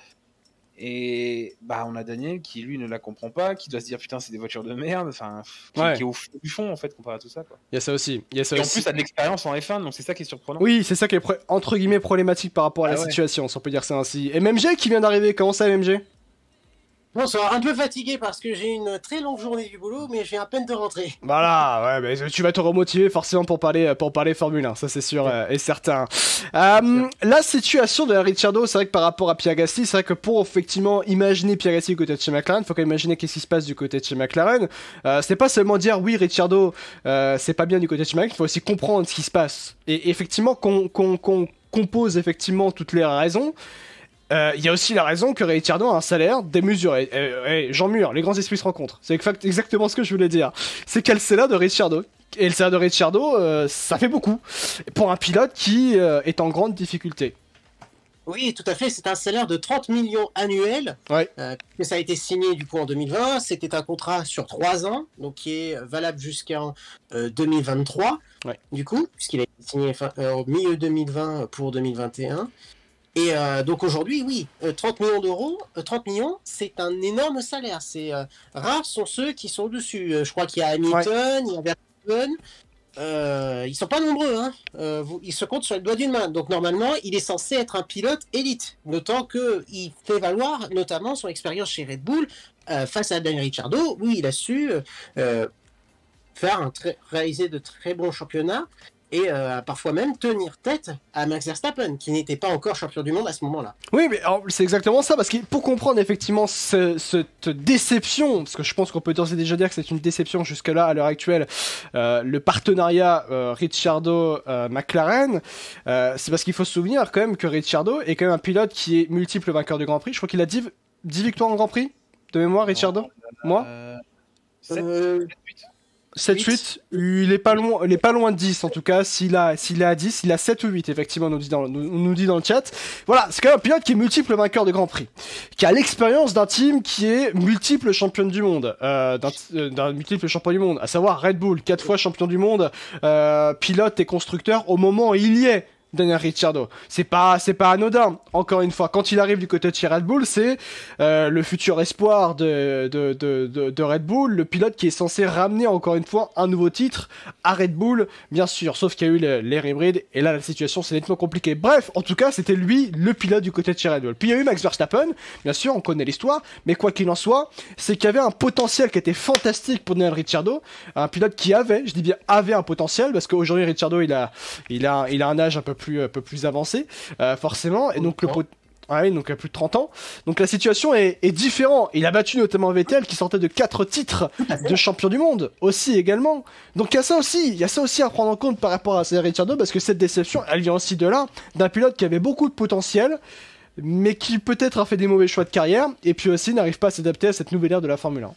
Et bah on a Daniel qui lui ne la comprend pas, qui doit se dire putain c'est des voitures de merde, qui est au fond du fond en fait comparé à tout ça quoi. Il y a ça aussi. Et en plus t'as de l'expérience en F1 donc c'est ça qui est surprenant. Oui c'est ça qui est entre guillemets problématique par rapport à la situation, si on peut dire ça ainsi. Et MMG qui vient d'arriver, comment ça MMG? Bonsoir, un peu fatigué parce que j'ai une très longue journée du boulot, mais j'ai à peine de rentrer. Voilà, ouais, mais tu vas te remotiver forcément pour parler Formule 1, ça c'est sûr et certain. La situation de Ricciardo, c'est vrai que par rapport à Pierre Gasly, c'est vrai que pour effectivement imaginer Pierre Gasly du côté de chez McLaren, faut quand même imaginer qu'est-ce qui se passe du côté de chez McLaren. C'est pas seulement dire oui Ricciardo, c'est pas bien du côté de chez McLaren, il faut aussi comprendre ce qui se passe. Et effectivement qu'on compose effectivement toutes les raisons. Il y a aussi la raison que Ricciardo a un salaire démesuré. Jean Mur, les grands esprits se rencontrent. C'est exactement ce que je voulais dire. C'est quel salaire de Ricciardo? Et le salaire de Ricciardo, ça fait beaucoup. Pour un pilote qui est en grande difficulté. Oui, tout à fait. C'est un salaire de 30 millions annuels. Ouais. Que ça a été signé du coup en 2020. C'était un contrat sur 3 ans, donc qui est valable jusqu'en 2023. Ouais. Du coup, puisqu'il a été signé au milieu 2020 pour 2021. Et donc aujourd'hui, oui, 30 millions d'euros, 30 millions, c'est un énorme salaire. Rares sont ceux qui sont dessus. Je crois qu'il y a Hamilton, il y a Verstappen. Ils sont pas nombreux, hein. Ils se comptent sur le doigt d'une main. Donc normalement, il est censé être un pilote élite. D'autant qu'il fait valoir notamment son expérience chez Red Bull face à Daniel Ricciardo, où il a su réaliser de très bons championnats. Et parfois même tenir tête à Max Verstappen, qui n'était pas encore champion du monde à ce moment-là. Oui, mais c'est exactement ça, parce que pour comprendre effectivement cette déception, parce que je pense qu'on peut d'ores et déjà dire que c'est une déception jusque-là, à l'heure actuelle, le partenariat Ricciardo-McLaren, c'est parce qu'il faut se souvenir quand même que Ricciardo est quand même un pilote qui est multiple vainqueur de Grand Prix. Je crois qu'il a 10 victoires en Grand Prix, de mémoire, Ricciardo. Moi 7, 8. 7-8, il est pas loin de 10 en tout cas. S'il est à 10, il a 7 ou 8, effectivement, on nous dit dans le chat. Voilà, c'est quand même un pilote qui est multiple vainqueur de Grand Prix, qui a l'expérience d'un team qui est multiple champion du monde, d'un multiple champion du monde, à savoir Red Bull, 4 fois champion du monde, pilote et constructeur au moment où il y est. Daniel Ricciardo, c'est pas anodin. Encore une fois, quand il arrive du côté de chez Red Bull, c'est le futur espoir de Red Bull, le pilote qui est censé ramener encore une fois un nouveau titre à Red Bull, bien sûr. Sauf qu'il y a eu l'ère hybride et là la situation c'est nettement compliquée. Bref, en tout cas, c'était lui le pilote du côté de chez Red Bull. Puis il y a eu Max Verstappen, bien sûr, on connaît l'histoire, mais quoi qu'il en soit, c'est qu'il y avait un potentiel qui était fantastique pour Daniel Ricciardo, un pilote qui je dis bien avait un potentiel, parce qu'aujourd'hui Ricciardo il a un âge un peu plus avancé, forcément, et donc donc il a plus de 30 ans. Donc la situation est différente. Il a battu notamment Vettel qui sortait de 4 titres de champion du monde aussi également. Donc il y a ça aussi à prendre en compte par rapport à Ricciardo, parce que cette déception, elle vient aussi de là, d'un pilote qui avait beaucoup de potentiel, mais qui peut-être a fait des mauvais choix de carrière, et puis aussi n'arrive pas à s'adapter à cette nouvelle ère de la Formule 1.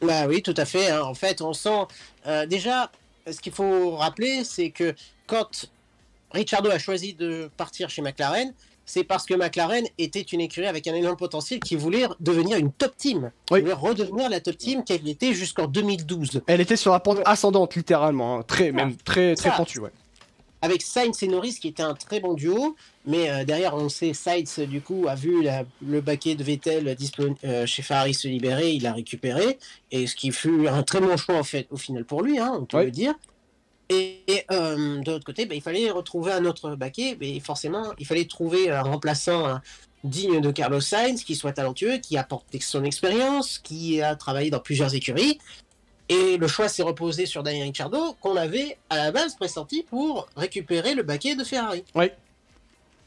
Bah oui, tout à fait. Hein. En fait, on sent déjà, ce qu'il faut rappeler, c'est que quand Ricciardo a choisi de partir chez McLaren, c'est parce que McLaren était une écurie avec un énorme potentiel qui voulait devenir une top team. Qui voulait redevenir la top team qu'elle était jusqu'en 2012. Elle était sur la pente ascendante, littéralement. Hein. Très pentue, ouais. Avec Sainz et Norris qui était un très bon duo, mais derrière on sait Sainz du coup a vu le baquet de Vettel chez Ferrari se libérer, il l'a récupéré, et ce qui fut un très bon choix en fait au final pour lui, hein, on peut le dire. Et de l'autre côté, il fallait retrouver un autre baquet, mais forcément il fallait trouver un remplaçant digne de Carlos Sainz, qui soit talentueux, qui apporte son expérience, qui a travaillé dans plusieurs écuries. Et le choix s'est reposé sur Daniel Ricciardo, qu'on avait à la base pressenti pour récupérer le baquet de Ferrari,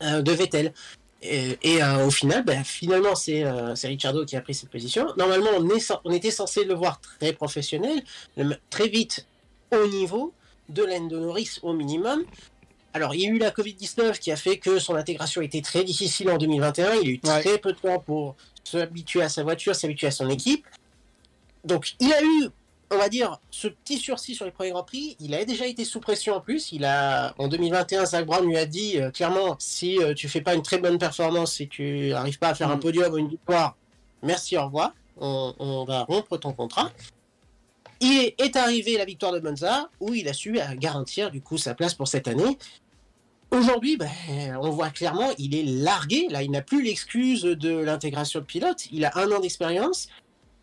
de Vettel. Et au final, finalement, c'est Ricciardo qui a pris cette position. Normalement, on était censé le voir très professionnel, très vite au niveau de Lando Norris au minimum. Alors, il y a eu la Covid-19 qui a fait que son intégration était très difficile en 2021. Il a eu très peu de temps pour s'habituer à sa voiture, s'habituer à son équipe. Donc, il a eu, on va dire, ce petit sursis sur les premiers Grands Prix. Il a déjà été sous pression en plus. En 2021, Zak Brown lui a dit clairement, si tu fais pas une très bonne performance et tu n'arrives pas à faire un podium ou une victoire, merci, au revoir. On va rompre ton contrat. Il est arrivé la victoire de Monza, où il a su garantir du coup sa place pour cette année. Aujourd'hui, on voit clairement, il est largué. Là, il n'a plus l'excuse de l'intégration de pilote. Il a 1 an d'expérience.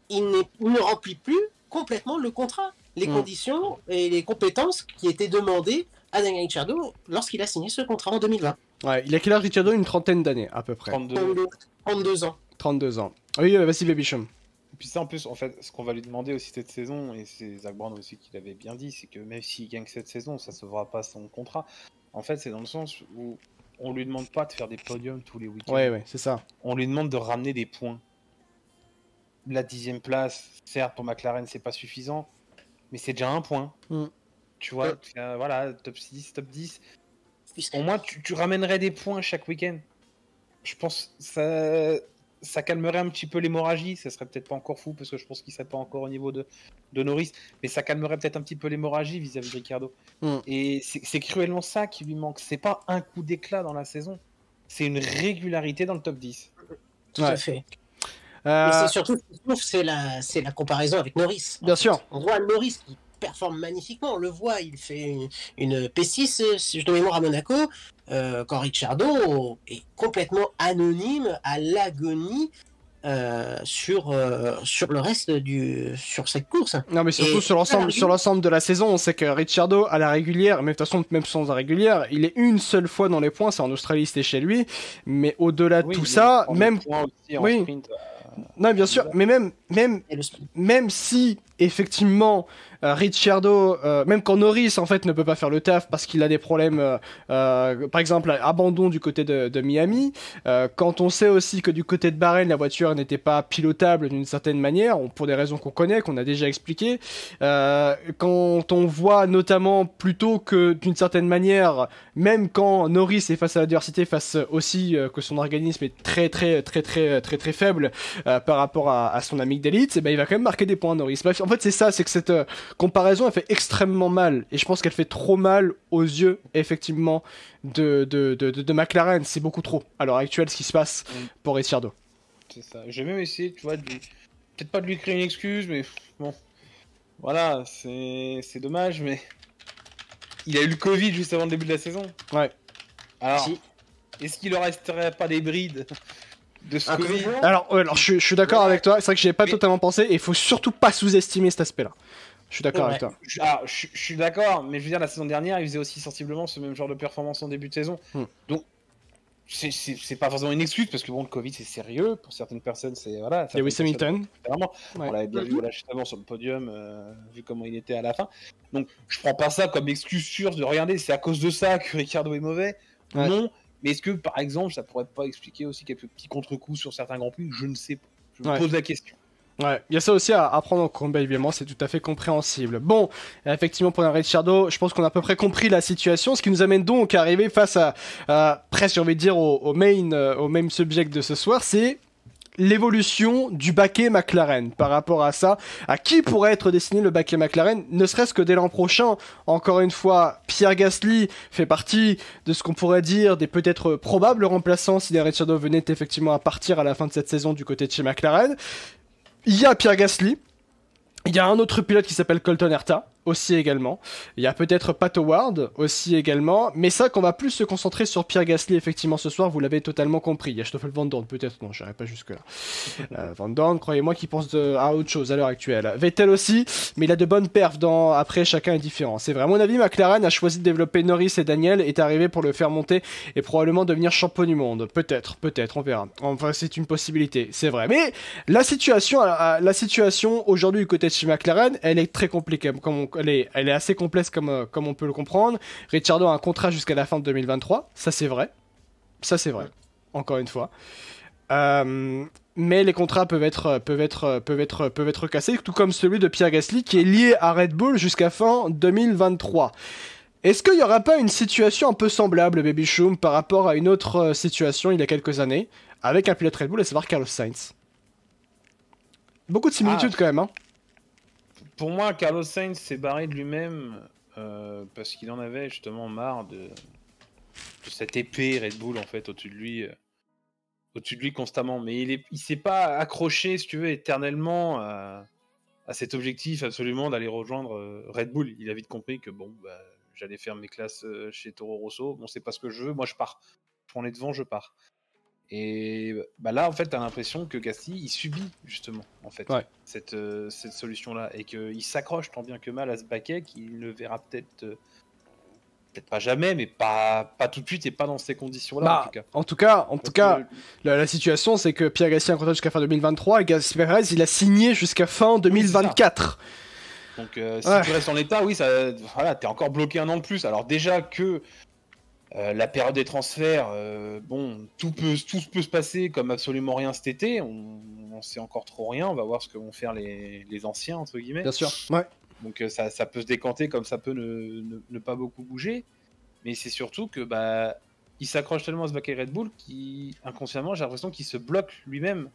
Il ne remplit plus complètement le contrat, les conditions et les compétences qui étaient demandées à Daniel Ricciardo lorsqu'il a signé ce contrat en 2020. Ouais, il a quel âge Ricciardo? Une trentaine d'années à peu près. 32 ans. 32 ans. Oui, vas-y Babychum. Et puis ça, en plus, en fait, ce qu'on va lui demander aussi cette saison, et c'est Zak Brown aussi qui l'avait bien dit, c'est que même s'il gagne cette saison, ça ne sauvera pas son contrat. En fait, c'est dans le sens où on lui demande pas de faire des podiums tous les week-ends. Ouais, c'est ça. On lui demande de ramener des points. La 10e place, certes, pour McLaren, c'est pas suffisant, mais c'est déjà un point. Tu vois, voilà, top 6, top 10. Au moins, tu ramènerais des points chaque week-end. Je pense que ça calmerait un petit peu l'hémorragie. Ça serait peut-être pas encore fou, parce que je pense qu'il serait pas encore au niveau de Norris, mais ça calmerait peut-être un petit peu l'hémorragie vis-à-vis de Ricciardo. Et c'est cruellement ça qui lui manque. C'est pas un coup d'éclat dans la saison, c'est une régularité dans le top 10. Tout à fait. Mais c'est surtout, c'est la comparaison avec Norris. Bien sûr. On voit Norris qui performe magnifiquement, on le voit, il fait une P6, si je de mémoire, à Monaco, quand Ricciardo est complètement anonyme, à l'agonie sur le reste sur cette course. Non, mais surtout sur l'ensemble de la saison, on sait que Ricciardo à la régulière, mais de toute façon même sans la régulière, il est une seule fois dans les points, c'est en Australie, c'était chez lui, mais au-delà de tout ça, même sprint, non, bien sûr, mais même si effectivement Ricciardo, même quand Norris en fait ne peut pas faire le taf parce qu'il a des problèmes, par exemple abandon du côté de Miami, quand on sait aussi que du côté de Bahreïn la voiture n'était pas pilotable d'une certaine manière, pour des raisons qu'on connaît, qu'on a déjà expliquées, quand on voit notamment plutôt que d'une certaine manière, même quand Norris est face à l'adversité, face aussi que son organisme est très faible, par rapport à son amygdalite, et ben il va quand même marquer des points Norris. Bref, en fait c'est ça, c'est que cette comparaison elle fait extrêmement mal, et je pense qu'elle fait trop mal aux yeux effectivement de McLaren. C'est beaucoup trop à l'heure actuelle ce qui se passe pour Ricciardo. C'est ça. J'ai même essayé, tu vois, peut-être pas de lui créer une excuse, mais bon, voilà, c'est dommage, mais il a eu le Covid juste avant le début de la saison. Ouais. Alors, est-ce qu'il ne resterait pas des brides de ce Covid? Alors je suis d'accord avec toi, c'est vrai que j'y ai pas totalement pensé, et il faut surtout pas sous-estimer cet aspect-là. Je suis d'accord avec toi. Je suis d'accord, mais je veux dire, la saison dernière, il faisait aussi sensiblement ce même genre de performance en début de saison. Donc, c'est pas forcément une excuse, parce que bon, le Covid, c'est sérieux. Pour certaines personnes, c'est... Voilà, il y a Lewis Hamilton. On l'avait bien vu juste avant sur le podium, vu comment il était à la fin. Donc, je prends pas ça comme excuse sûre de regarder, c'est à cause de ça que Ricciardo est mauvais. Ouais. Non, mais est-ce que, par exemple, ça pourrait pas expliquer aussi quelques petits contre-coups sur certains Grands Prix? Je ne sais pas. Je me pose la question. Ouais, il y a ça aussi à prendre en compte, évidemment, c'est tout à fait compréhensible. Bon, effectivement, pour un Ricciardo, je pense qu'on a à peu près compris la situation, ce qui nous amène donc à arriver face à presque, j'ai envie de dire, au main subject de ce soir, c'est l'évolution du baquet McLaren. Par rapport à ça, à qui pourrait être destiné le baquet McLaren, ne serait-ce que dès l'an prochain. Encore une fois, Pierre Gasly fait partie de ce qu'on pourrait dire des peut-être probables remplaçants si les Ricciardo venaient effectivement à partir à la fin de cette saison du côté de chez McLaren. Il y a Pierre Gasly, il y a un autre pilote qui s'appelle Colton Herta, aussi également. Il y a peut-être Pat Howard, aussi également. Mais ça, qu'on va plus se concentrer sur Pierre Gasly, effectivement, ce soir, vous l'avez totalement compris. Il y a Stoffel Van Dorn, peut-être, non, j'irai pas jusque-là. Van Dorn, croyez-moi qu'il pense à autre chose à l'heure actuelle. Vettel aussi, mais il a de bonnes perfs après, chacun est différent. C'est vrai, à mon avis, McLaren a choisi de développer Norris et Daniel, est arrivé pour le faire monter et probablement devenir champion du monde. Peut-être, on verra. Enfin, c'est une possibilité, c'est vrai. Mais la situation aujourd'hui du côté de chez McLaren, elle est très compliquée, elle est assez complexe comme on peut le comprendre. Ricciardo a un contrat jusqu'à la fin de 2023, ça c'est vrai, encore une fois. Mais les contrats peuvent être cassés, tout comme celui de Pierre Gasly qui est lié à Red Bull jusqu'à fin 2023. Est-ce qu'il n'y aura pas une situation un peu semblable, Baby Choum, par rapport à une autre situation il y a quelques années, avec un pilote Red Bull, à savoir Carlos Sainz? Beaucoup de similitudes quand même, hein. Pour moi, Carlos Sainz s'est barré de lui-même parce qu'il en avait justement marre de cette épée Red Bull en fait au-dessus de lui constamment. Mais il s'est pas accroché, si tu veux, éternellement à cet objectif absolument d'aller rejoindre Red Bull. Il a vite compris que bon, j'allais faire mes classes chez Toro Rosso. Bon, c'est pas ce que je veux. Moi, je pars. Je prends les devants, je pars. Et là, en fait, t'as l'impression que Gasly, il subit justement, en fait, cette solution-là, et qu'il s'accroche tant bien que mal à ce baquet qu'il ne verra peut-être pas jamais, mais pas tout de suite et pas dans ces conditions-là, en tout cas. La situation, c'est que Pierre Gasly a un contrat jusqu'à fin 2023 et Gasly Perez, il a signé jusqu'à fin 2024. Donc, si tu restes en l'état, oui, voilà, t'es encore bloqué un an de plus. Alors déjà que la période des transferts, tout peut se passer comme absolument rien cet été. On sait encore trop rien. On va voir ce que vont faire les anciens, entre guillemets. Bien sûr, ouais. Donc ça peut se décanter comme ça peut ne pas beaucoup bouger. Mais c'est surtout que il s'accroche tellement à ce baquet Red Bull qui, inconsciemment, j'ai l'impression qu'il se bloque lui-même.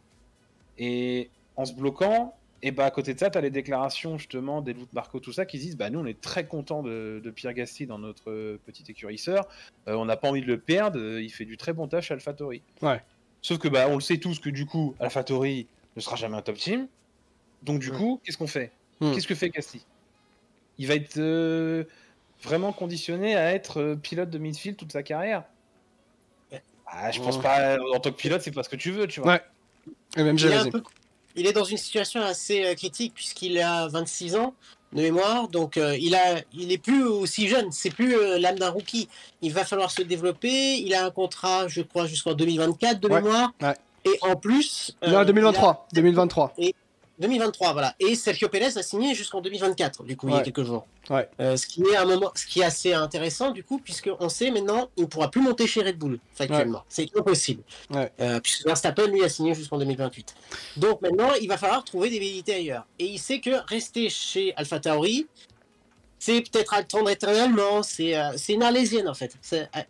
Et en se bloquant, et à côté de ça, tu as les déclarations justement d'Helmut Marko, tout ça, qui disent nous, on est très contents de Pierre Gasly dans notre petite écurie sœur. On n'a pas envie de le perdre. Il fait du très bon tâche à AlphaTauri. Ouais. Sauf que on le sait tous que du coup, AlphaTauri ne sera jamais un top team. Donc du coup, qu'est-ce qu'on fait? Qu'est-ce que fait Gasly? Il va être vraiment conditionné à être pilote de midfield toute sa carrière. Je pense pas. En tant que pilote, c'est pas ce que tu veux, tu vois. Ouais. Et même il est dans une situation assez critique puisqu'il a 26 ans de mémoire, donc il est plus aussi jeune, c'est plus l'âme d'un rookie. Il va falloir se développer. Il a un contrat, je crois, jusqu'en 2024 de mémoire. Ouais. Et en plus, 2023. 2023, voilà. Et Sergio Pérez a signé jusqu'en 2024, du coup, il y a quelques jours. Ouais. Ce qui est assez intéressant, du coup, puisqu'on sait maintenant, il ne pourra plus monter chez Red Bull, factuellement. C'est impossible. Puisque Verstappen, lui, a signé jusqu'en 2028. Donc maintenant, il va falloir trouver des vérités ailleurs. Et il sait que rester chez AlphaTauri, c'est peut-être attendre éternellement. C'est une arlésienne, en fait.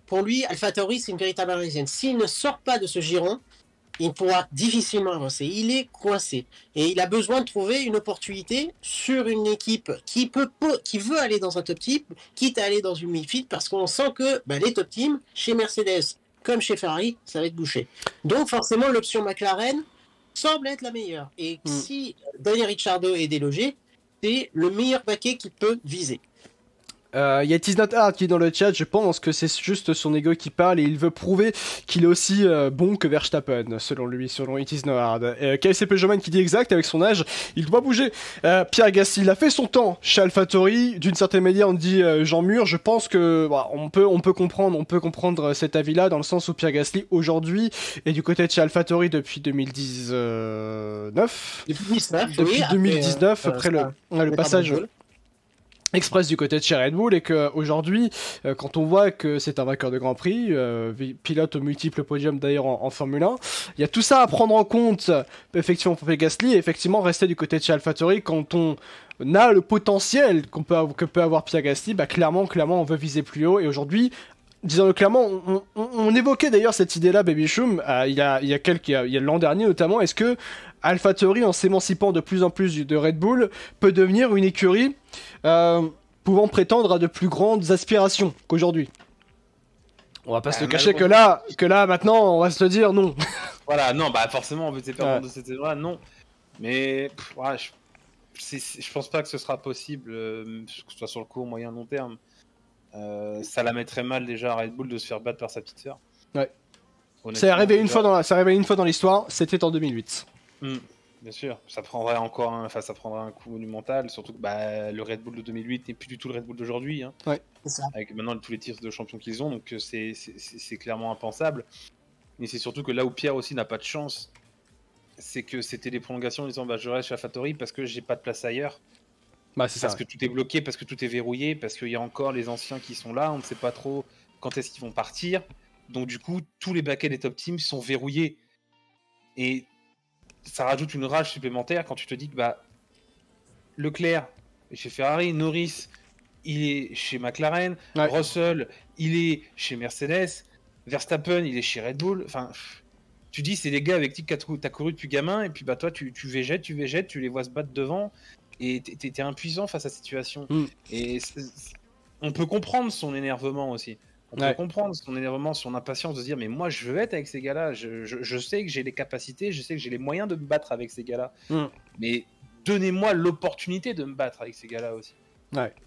Pour lui, AlphaTauri, c'est une véritable arlésienne. S'il ne sort pas de ce giron, il pourra difficilement avancer. Il est coincé. Et il a besoin de trouver une opportunité sur une équipe qui veut aller dans un top team, quitte à aller dans une midfield, parce qu'on sent que les top teams, chez Mercedes comme chez Ferrari, ça va être bouché. Donc forcément, l'option McLaren semble être la meilleure. Et si Daniel Ricciardo est délogé, c'est le meilleur paquet qu'il peut viser. Il y a It Is Not Hard qui est dans le chat, je pense que c'est juste son ego qui parle et il veut prouver qu'il est aussi bon que Verstappen, selon lui, selon It Is Not Hard. KSP Joman qui dit exact, avec son âge, il doit bouger. Pierre Gasly, il a fait son temps chez AlphaTauri, d'une certaine manière on dit Jean Mur, je pense que on peut comprendre cet avis-là, dans le sens où Pierre Gasly aujourd'hui est du côté de chez AlphaTauri depuis 2019. Depuis 2019, après le passage express du côté de chez Red Bull, et qu'aujourd'hui, quand on voit que c'est un vainqueur de Grand Prix, pilote aux multiples podiums d'ailleurs en Formule 1, il y a tout ça à prendre en compte, effectivement, pour Gasly, et effectivement rester du côté de chez AlphaTauri quand on a le potentiel que peut avoir Pierre Gasly, clairement on veut viser plus haut, et aujourd'hui, disons-le clairement, on évoquait d'ailleurs cette idée-là, Baby Choum, il y a l'an dernier notamment, est-ce que AlphaTauri, en s'émancipant de plus en plus de Red Bull, peut devenir une écurie pouvant prétendre à de plus grandes aspirations qu'aujourd'hui? On va pas se le cacher que là, maintenant, on va se le dire non. Voilà, non, forcément, on veut perdre de cette là non. Mais je pense pas que ce sera possible, que ce soit sur le court, moyen, long terme. Ça la mettrait mal déjà à Red Bull de se faire battre par sa petite sœur. Ouais. C'est arrivé une fois dans l'histoire, c'était en 2008. Bien sûr, ça prendrait un coup monumental, surtout que le Red Bull de 2008 n'est plus du tout le Red Bull d'aujourd'hui, hein, avec maintenant tous les tirs de champion qu'ils ont, donc c'est clairement impensable. Mais c'est surtout que là où Pierre aussi n'a pas de chance, c'est que c'était des prolongations en disant je reste chez AlphaTauri parce que j'ai pas de place ailleurs. Parce que tout est bloqué, parce que tout est verrouillé, parce qu'il y a encore les anciens qui sont là, on ne sait pas trop quand est-ce qu'ils vont partir. Donc du coup, tous les baquets des top teams sont verrouillés. Et ça rajoute une rage supplémentaire quand tu te dis que Leclerc est chez Ferrari, Norris, il est chez McLaren, Russell, il est chez Mercedes, Verstappen, il est chez Red Bull. Enfin, tu dis, c'est les gars avec qui tu as couru depuis gamin, et puis toi, tu végètes, tu les vois se battre devant. Et t'es impuissant face à cette situation. Et on peut comprendre son énervement aussi. On peut comprendre son énervement, son impatience de se dire mais moi je veux être avec ces gars-là. Je sais que j'ai les capacités, je sais que j'ai les moyens de me battre avec ces gars-là. Mais donnez-moi l'opportunité de me battre avec ces gars-là aussi.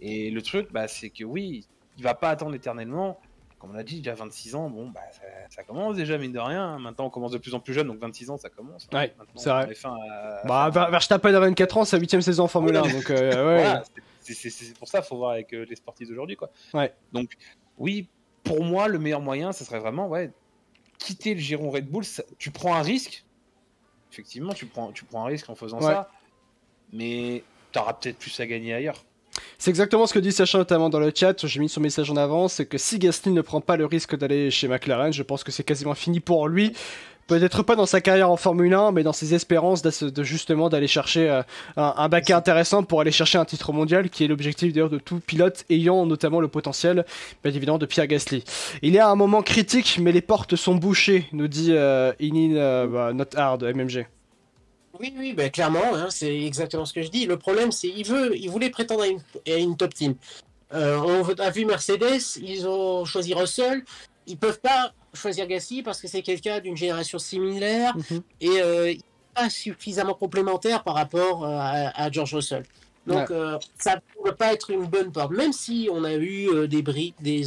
Et le truc, c'est que oui, il va pas attendre éternellement. Comme on a dit, déjà 26 ans, ça commence déjà, mine de rien. Maintenant, on commence de plus en plus jeune, donc 26 ans, ça commence. Ouais, c'est vrai. Verstappen à 24 ans, c'est sa 8ème saison en Formule 1. Donc, voilà, c'est pour ça qu'il faut voir avec les sportifs d'aujourd'hui, quoi. Donc, oui, pour moi, le meilleur moyen, ce serait vraiment quitter le giron Red Bull. Tu prends un risque. Effectivement, tu prends un risque en faisant ça. Mais tu auras peut-être plus à gagner ailleurs. C'est exactement ce que dit Sacha notamment dans le chat, j'ai mis son message en avant, c'est que si Gasly ne prend pas le risque d'aller chez McLaren, je pense que c'est quasiment fini pour lui. Peut-être pas dans sa carrière en Formule 1, mais dans ses espérances justement d'aller chercher un baquet intéressant pour aller chercher un titre mondial, qui est l'objectif d'ailleurs de tout pilote ayant notamment le potentiel, bien évidemment, de Pierre Gasly. Il y a un moment critique, mais les portes sont bouchées, nous dit Not Hard, MMG. Oui, clairement, hein, c'est exactement ce que je dis. Le problème, c'est il voulait prétendre à une top team. On a vu Mercedes, ils ont choisi Russell. Ils peuvent pas choisir Gasly parce que c'est quelqu'un d'une génération similaire et il n'est pas suffisamment complémentaire par rapport à George Russell. Donc ça ne peut pas être une bonne porte. Même si on a eu des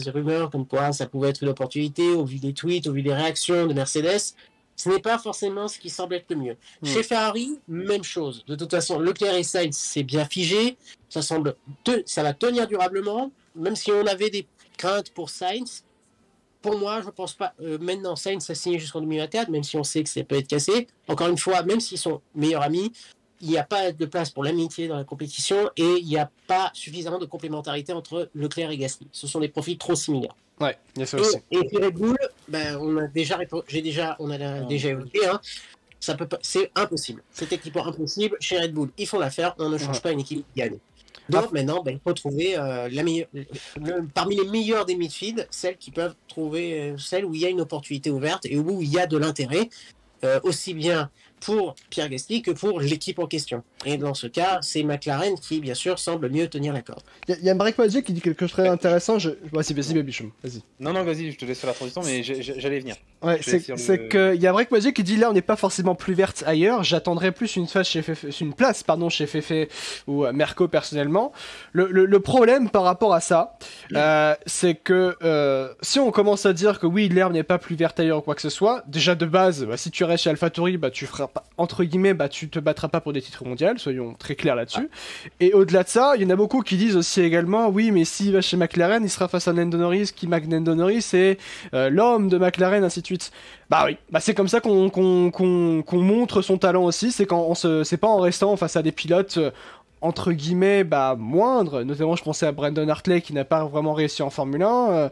rumeurs comme quoi ça pouvait être une opportunité au vu des tweets, au vu des réactions de Mercedes. Ce n'est pas forcément ce qui semble être le mieux. Chez Ferrari, même chose. De toute façon, Leclerc et Sainz, c'est bien figé. Ça va tenir durablement. Même si on avait des craintes pour Sainz, pour moi, je ne pense pas. Maintenant, Sainz a signé jusqu'en 2024, même si on sait que ça peut être cassé. Encore une fois, même s'ils sont meilleurs amis, il n'y a pas de place pour l'amitié dans la compétition et il n'y a pas suffisamment de complémentarité entre Leclerc et Gasly. Ce sont des profils trop similaires. Ouais, il y a ça aussi. Et Red Bull, on a déjà évoqué, hein, c'est impossible. C'est techniquement impossible. Chez Red Bull, ils font l'affaire, on ne change pas une équipe qui gagne. Donc maintenant, il faut trouver parmi les meilleurs des midfields, celles qui peuvent trouver celles où il y a une opportunité ouverte et où il y a de l'intérêt. aussi bien pour Pierre Gasly que pour l'équipe en question. Et dans ce cas, c'est McLaren qui, bien sûr, semble mieux tenir la corde. Il y a Break Magic qui dit quelque chose de très intéressant. Vas-y, Babichum, vas-y. Non, vas-y, je te laisse faire la transition, mais j'allais venir. Ouais, c'est que il y a Break Magic qui dit là, on n'est pas forcément plus verte ailleurs. J'attendrais plus une place chez Fefe ou Merco personnellement. Le problème par rapport à ça, c'est que si on commence à dire que oui, l'herbe n'est pas plus verte ailleurs ou quoi que ce soit, déjà de base, si tu restes chez AlphaTauri, tu feras pas, entre guillemets, tu te battras pas pour des titres mondiaux, soyons très clairs là-dessus. Et au-delà de ça, il y en a beaucoup qui disent aussi également, oui, mais s'il va chez McLaren, il sera face à Lando Norris, Lando Norris c'est l'homme de McLaren, ainsi de suite. Bah oui, c'est comme ça qu'on montre son talent aussi, c'est c'est pas en restant face à des pilotes entre guillemets moindres, notamment je pensais à Brandon Hartley qui n'a pas vraiment réussi en Formule 1,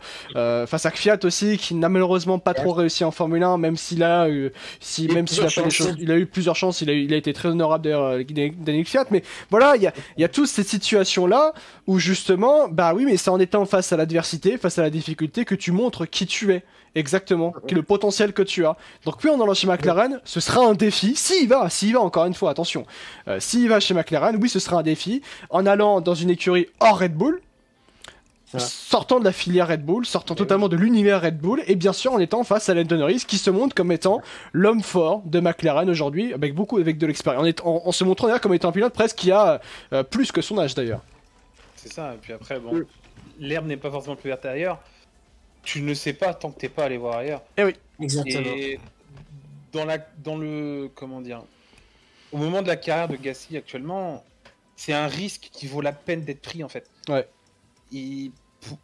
face à Kvyat aussi qui n'a malheureusement pas trop réussi en Formule 1, même s'il a eu plusieurs chances, il a été très honorable d'ailleurs Daniel Kvyat, mais voilà, il y a toutes ces situations là où justement oui, mais c'est en étant face à l'adversité, face à la difficulté que tu montres qui tu es. Exactement, qui est le potentiel que tu as. Donc puis en allant chez McLaren, ce sera un défi, s'il va encore une fois, attention, s'il va chez McLaren, oui ce sera un défi, en allant dans une écurie hors Red Bull, sortant de la filière Red Bull, sortant totalement de l'univers Red Bull, et bien sûr en étant face à Lando Norris, qui se montre comme étant l'homme fort de McLaren aujourd'hui, avec de l'expérience, en se montrant d'ailleurs comme étant un pilote presque qui a plus que son âge d'ailleurs. C'est ça, et puis après, l'herbe n'est pas forcément plus verte ailleurs. Tu ne sais pas tant que t'es pas allé voir ailleurs. Eh oui, exactement. Et comment dire, au moment de la carrière de Gasly actuellement, c'est un risque qui vaut la peine d'être pris en fait. Ouais.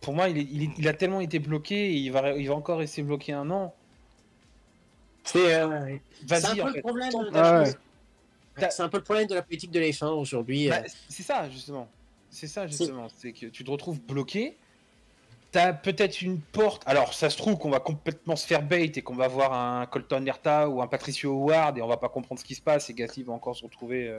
Pour moi, il a tellement été bloqué, et il va encore rester bloqué un an. C'est un Vas-y, peu le problème. C'est un peu le problème de la politique de la F1 aujourd'hui. C'est ça justement. C'est que tu te retrouves bloqué. T'as peut-être une porte. Alors, ça se trouve qu'on va complètement se faire bait et qu'on va voir un Colton Herta ou un Patricio Howard et on va pas comprendre ce qui se passe et Gasly va encore se retrouver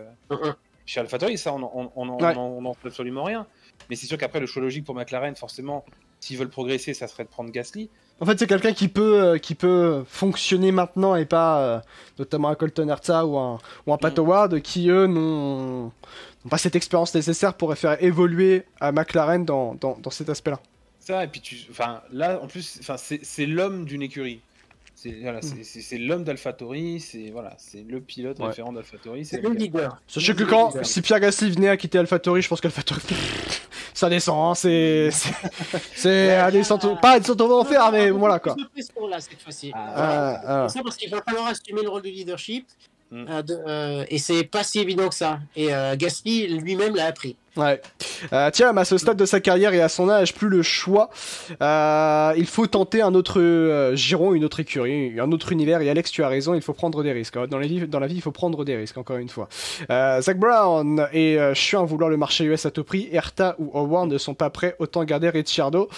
chez AlphaTauri. Ça, on n'en fait absolument rien. Mais c'est sûr qu'après, le choix logique pour McLaren, forcément, s'ils veulent progresser, ça serait de prendre Gasly. En fait, c'est quelqu'un qui peut fonctionner maintenant et pas notamment un Colton Herta ou un Pat Howard qui, eux, n'ont pas cette expérience nécessaire pour faire évoluer à McLaren dans cet aspect-là. Ça, et puis là, en plus, c'est l'homme d'une écurie. C'est l'homme d'AlphaTauri, c'est le pilote référent d'AlphaTauri. C'est le leader. Sachez que si Pierre Gasly venait à quitter AlphaTauri, je pense qu'AlphaTauri, ça descend, c'est à descendre, pas à descendre en enfer, mais voilà quoi. Là, cette fois-ci. C'est parce qu'il va falloir assumer le rôle de leadership. Et c'est pas si évident que ça. Et Gasly lui-même l'a appris. Ouais. Tiens, à ce stade de sa carrière et à son âge, plus le choix. Il faut tenter un autre giron, une autre écurie, un autre univers. Et Alex, tu as raison, il faut prendre des risques. Dans la vie, il faut prendre des risques, encore une fois. Zach Brown et chiant à vouloir le marché US à tout prix. Herta ou Howard ne sont pas prêts. Autant garder Ricciardo.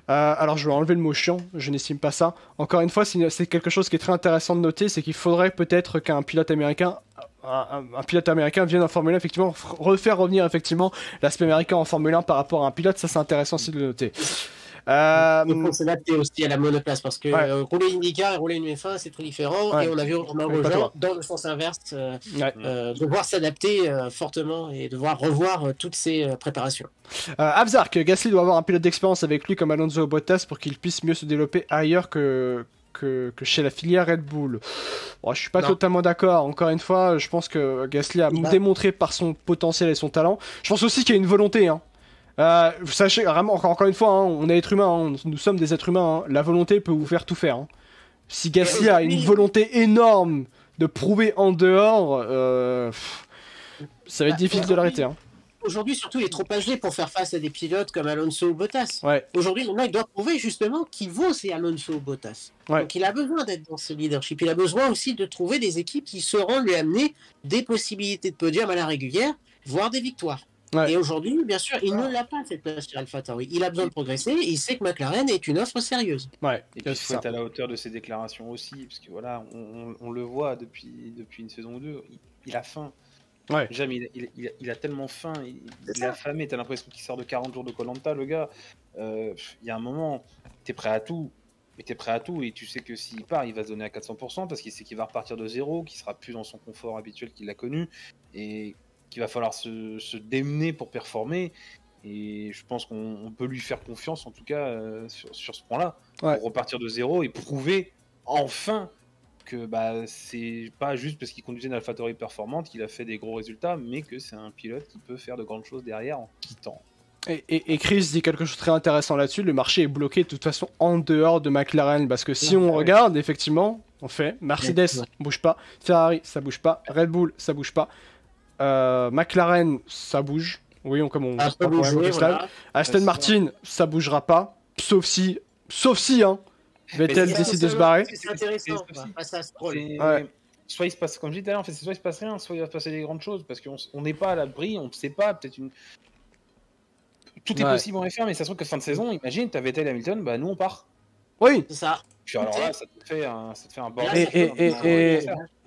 Alors, je vais enlever le mot chiant. Je n'estime pas ça. Encore une fois, c'est quelque chose qui est très intéressant de noter. C'est qu'il faudrait peut-être qu'un pilote américain vienne en Formule 1, effectivement, refaire revenir effectivement l'aspect américain en Formule 1 par rapport à un pilote, ça c'est intéressant aussi de le noter. Il faut s'adapter aussi à la monoplace parce que rouler une IndyCar et rouler une F1 c'est très différent et on a vu Romain Grosjean dans le sens inverse devoir s'adapter fortement et devoir revoir toutes ses préparations. Avzark, Gasly doit avoir un pilote d'expérience avec lui comme Alonso Bottas pour qu'il puisse mieux se développer ailleurs que chez la filière Red Bull. Bon, je suis pas totalement d'accord. Encore une fois, je pense que Gasly a démontré par son potentiel et son talent. Je pense aussi qu'il y a une volonté. Sachez, vraiment, encore une fois, on est être humain, nous sommes des êtres humains. La volonté peut vous faire tout faire. Si Gasly a une volonté énorme de prouver en dehors, ça va être difficile de l'arrêter. Aujourd'hui, surtout, il est trop âgé pour faire face à des pilotes comme Alonso ou Bottas. Aujourd'hui, maintenant, il doit prouver justement qu'il vaut ces Alonso ou Bottas. Donc, il a besoin d'être dans ce leadership. Il a besoin aussi de trouver des équipes qui sauront lui amener des possibilités de podium à la régulière, voire des victoires. Et aujourd'hui, bien sûr, il ne l'a pas cette place sur AlphaTauri. Il a besoin de progresser et il sait que McLaren est une offre sérieuse. Et puis, il faut être à la hauteur de ses déclarations aussi, parce que voilà, on le voit depuis une saison ou deux, il a faim. Jamais, il a tellement faim, il est affamé, t'as l'impression qu'il sort de 40 jours de Koh-Lanta, le gars. Il y a un moment, t'es prêt à tout. mais tu es prêt à tout et tu sais que s'il part, il va se donner à 400% parce qu'il sait qu'il va repartir de zéro, qu'il sera plus dans son confort habituel qu'il a connu et qu'il va falloir se démener pour performer. Et je pense qu'on peut lui faire confiance, en tout cas, sur ce point-là, pour repartir de zéro et prouver enfin que c'est pas juste parce qu'il conduisait une AlphaTauri performante qu'il a fait des gros résultats, mais que c'est un pilote qui peut faire de grandes choses derrière en quittant. Et Chris dit quelque chose de très intéressant là-dessus, le marché est bloqué de toute façon en dehors de McLaren, parce que si on regarde, effectivement, on fait Mercedes, bouge pas, Ferrari, ça bouge pas, Red Bull, ça bouge pas, McLaren, ça bouge, oui, comme on Aston Martin, ça bougera pas, sauf si hein, Vettel décide de se barrer. C'est intéressant, soit il se passe, comme je disais tout à l'heure, en fait, soit il se passe rien, soit il va se passer des grandes choses, parce qu'on n'est pas à l'abri, on ne sait pas, peut-être une... Tout est possible en F1, mais ça se trouve que fin de saison, imagine, t'as Vettel et Hamilton, nous on part. Oui, c'est ça. Puis alors là, ça te fait un bordel.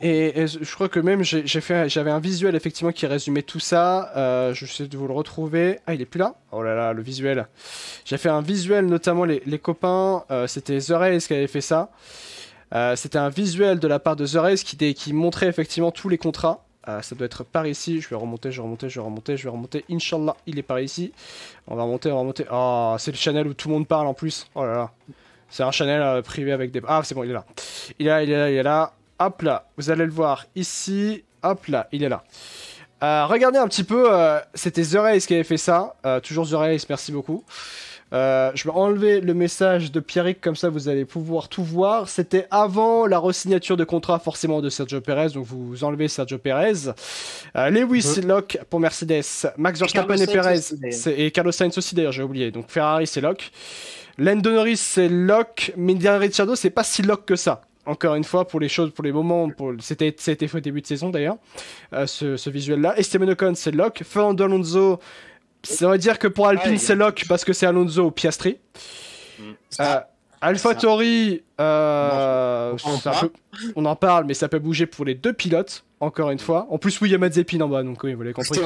Et je crois que même j'avais un visuel effectivement qui résumait tout ça. Je sais de vous le retrouver. Ah, il est plus là? Oh là là, le visuel. J'ai fait un visuel, notamment les copains. C'était The Race qui avait fait ça. C'était un visuel de la part de The Race qui montrait effectivement tous les contrats. Ça doit être par ici. Je vais remonter. Inch'Allah, il est par ici. On va remonter. Oh, c'est le channel où tout le monde parle en plus. Oh là là. C'est un channel privé avec des... Ah, c'est bon, il est là. Il est là. Hop là, vous allez le voir ici. Hop là, il est là. Regardez un petit peu. C'était The Race qui avait fait ça. Toujours The Race, merci beaucoup. Je vais enlever le message de Pierrick, comme ça vous allez pouvoir tout voir. C'était avant la re-signature de contrat forcément de Sergio Perez, donc vous enlevez Sergio Perez. Lewis lock pour Mercedes, Max Verstappen et Perez, et Carlos Sainz aussi d'ailleurs, j'ai oublié. Donc Ferrari c'est lock. Lando Norris c'est lock, mais Daniel Ricciardo c'est pas si lock que ça. Encore une fois, pour les moments, ça a été fait au début de saison d'ailleurs, ce visuel-là. Esteban Ocon c'est lock, Fernando Alonso. Ça veut dire que pour Alpine c'est lock parce que c'est Alonso ou Piastri. AlphaTauri, on en parle, mais ça peut bouger pour les deux pilotes, encore une fois. En plus, oui, il y a Mazepin en bas, donc oui, vous l'avez compris.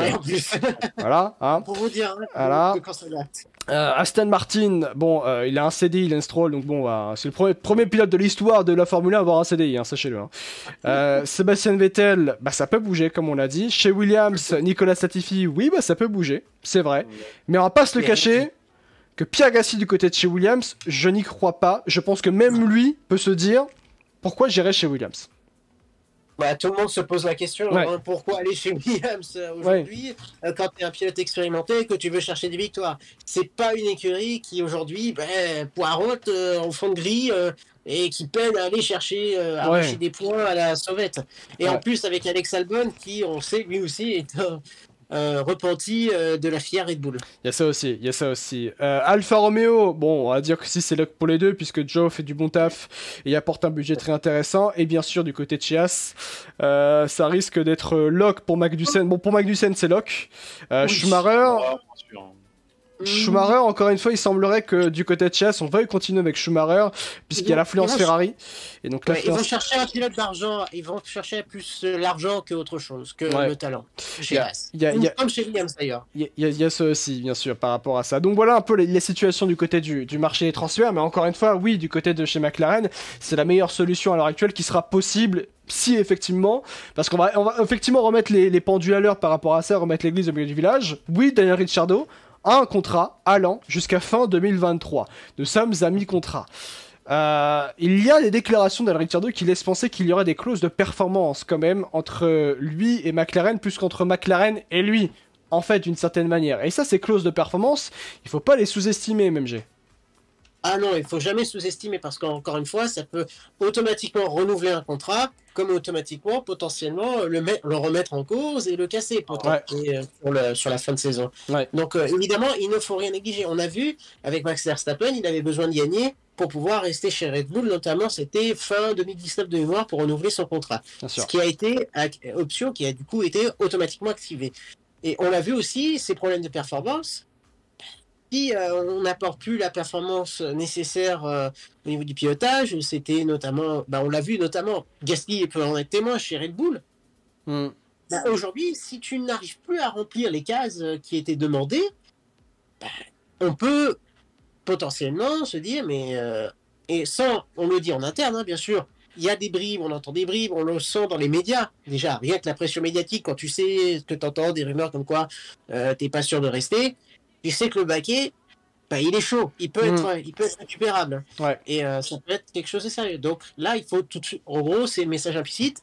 Voilà. Hein. Pour vous dire, voilà. Aston Martin, bon, il a un CDI, Lance Stroll, donc bon, c'est le premier pilote de l'histoire de la Formule 1 à avoir un CDI, hein, sachez-le. Hein. Sébastien Vettel, ça peut bouger, comme on l'a dit. Chez Williams, Nicolas Latifi, oui, ça peut bouger, c'est vrai. Mais on va pas se le cacher, que Pierre Gasly du côté de chez Williams, je n'y crois pas. Je pense que même lui peut se dire, pourquoi j'irai chez Williams? Tout le monde se pose la question, pourquoi aller chez Williams aujourd'hui quand tu es un pilote expérimenté et que tu veux chercher des victoires. C'est pas une écurie qui aujourd'hui poireaute en fond de grille et qui peine à aller chercher arracher des points à la sauvette. Et en plus avec Alex Albon qui, on sait, lui aussi est repenti de la filière Red Bull. Il y a ça aussi. Alfa Romeo, bon, on va dire que si c'est lock pour les deux, puisque Joe fait du bon taf et apporte un budget très intéressant. Et bien sûr, du côté de Chias, ça risque d'être lock pour Magnussen. Bon, pour Magnussen, c'est lock. Schumacher, encore une fois, il semblerait que du côté de Chias, on veuille continuer avec Schumacher, puisqu'il y a l'affluence Ferrari. Et donc, ils vont chercher un pilote d'argent, ils vont chercher plus l'argent qu'autre chose, que le talent. Comme chez Williams d'ailleurs. Il y a ça aussi, bien sûr, par rapport à ça. Donc voilà un peu les situations du côté du marché des transferts, mais encore une fois, oui, du côté de chez McLaren, c'est la meilleure solution à l'heure actuelle qui sera possible. Si effectivement, parce qu'on va effectivement remettre les pendules à l'heure par rapport à ça, remettre l'église au milieu du village. Oui, Daniel Ricciardo a un contrat allant jusqu'à fin 2023. Nous sommes à mi-contrat. Il y a des déclarations d'Al Ricciardo qui laissent penser qu'il y aurait des clauses de performance quand même entre lui et McLaren, plus qu'entre McLaren et lui, en fait, d'une certaine manière. Et ça, ces clauses de performance, il faut pas les sous-estimer, MMG. Ah non, il faut jamais sous-estimer parce qu'encore une fois, ça peut automatiquement renouveler un contrat, comme automatiquement, potentiellement, le remettre en cause et le casser sur la fin de saison. Donc évidemment, il ne faut rien négliger. On a vu, avec Max Verstappen, il avait besoin de gagner pour pouvoir rester chez Red Bull, notamment c'était fin 2019 de mémoire pour renouveler son contrat. Ce qui a été option qui a du coup été automatiquement activée. Et on a vu aussi ces problèmes de performance. On n'apporte plus la performance nécessaire au niveau du pilotage, c'était notamment, on l'a vu notamment, Gasly peut en être témoin chez Red Bull. Aujourd'hui, si tu n'arrives plus à remplir les cases qui étaient demandées, on peut potentiellement se dire, mais Et ça, on le dit en interne, hein, bien sûr. Il y a des bribes, on entend des bribes, on le sent dans les médias. Déjà, rien que la pression médiatique, quand tu sais que tu entends des rumeurs comme quoi t'es pas sûr de rester, tu sais que le baquet, bah, il est chaud, il peut être récupérable. Ouais. Et ça peut être quelque chose de sérieux. Donc là, il faut tout de suite. En gros, c'est le message implicite.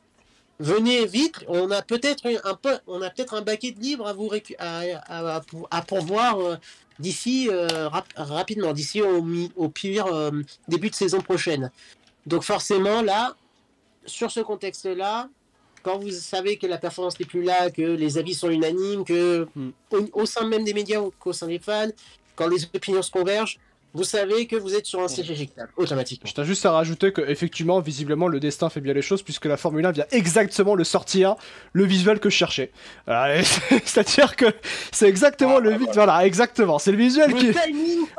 Venez vite, on a peut-être un baquet de libre à vous à pourvoir d'ici rapidement, d'ici au pire début de saison prochaine. Donc forcément là, sur ce contexte-là, quand vous savez que la performance n'est plus là, que les avis sont unanimes, que au sein même des médias ou qu'au sein des fans, quand les opinions se convergent, vous savez que vous êtes sur un siège éjectable, automatiquement. Je tiens juste à rajouter que, effectivement, visiblement, le destin fait bien les choses, puisque la Formule 1 vient exactement le sortir, le visuel que je cherchais. C'est-à-dire que c'est exactement le visuel. Voilà, exactement. C'est le visuel qui.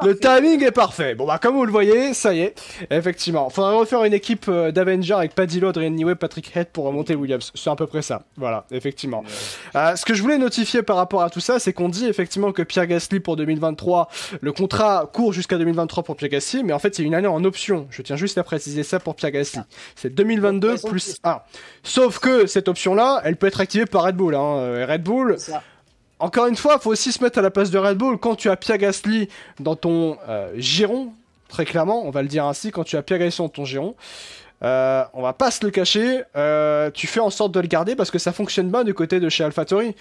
Le timing est parfait. Bon, bah, comme vous le voyez, ça y est. Effectivement. Faudrait refaire une équipe d'Avengers avec Paddy Lowe, Adrian Newey, Patrick Head pour remonter Williams. C'est à peu près ça. Voilà, effectivement. Ce que je voulais notifier par rapport à tout ça, c'est qu'on dit effectivement que Pierre Gasly pour 2023, le contrat court jusqu'à 2023 pour Pierre Gasly, mais en fait c'est une année en option. Je tiens juste à préciser ça pour Pierre Gasly. C'est 2022 plus 1. Sauf que cette option-là, elle peut être activée par Red Bull. Hein. Red Bull, encore une fois, il faut aussi se mettre à la place de Red Bull. Quand tu as Pierre Gasly dans ton giron, très clairement, on va le dire ainsi, quand tu as Pierre Gasly dans ton giron, on va pas se le cacher, tu fais en sorte de le garder parce que ça fonctionne bien du côté de chez AlphaTauri.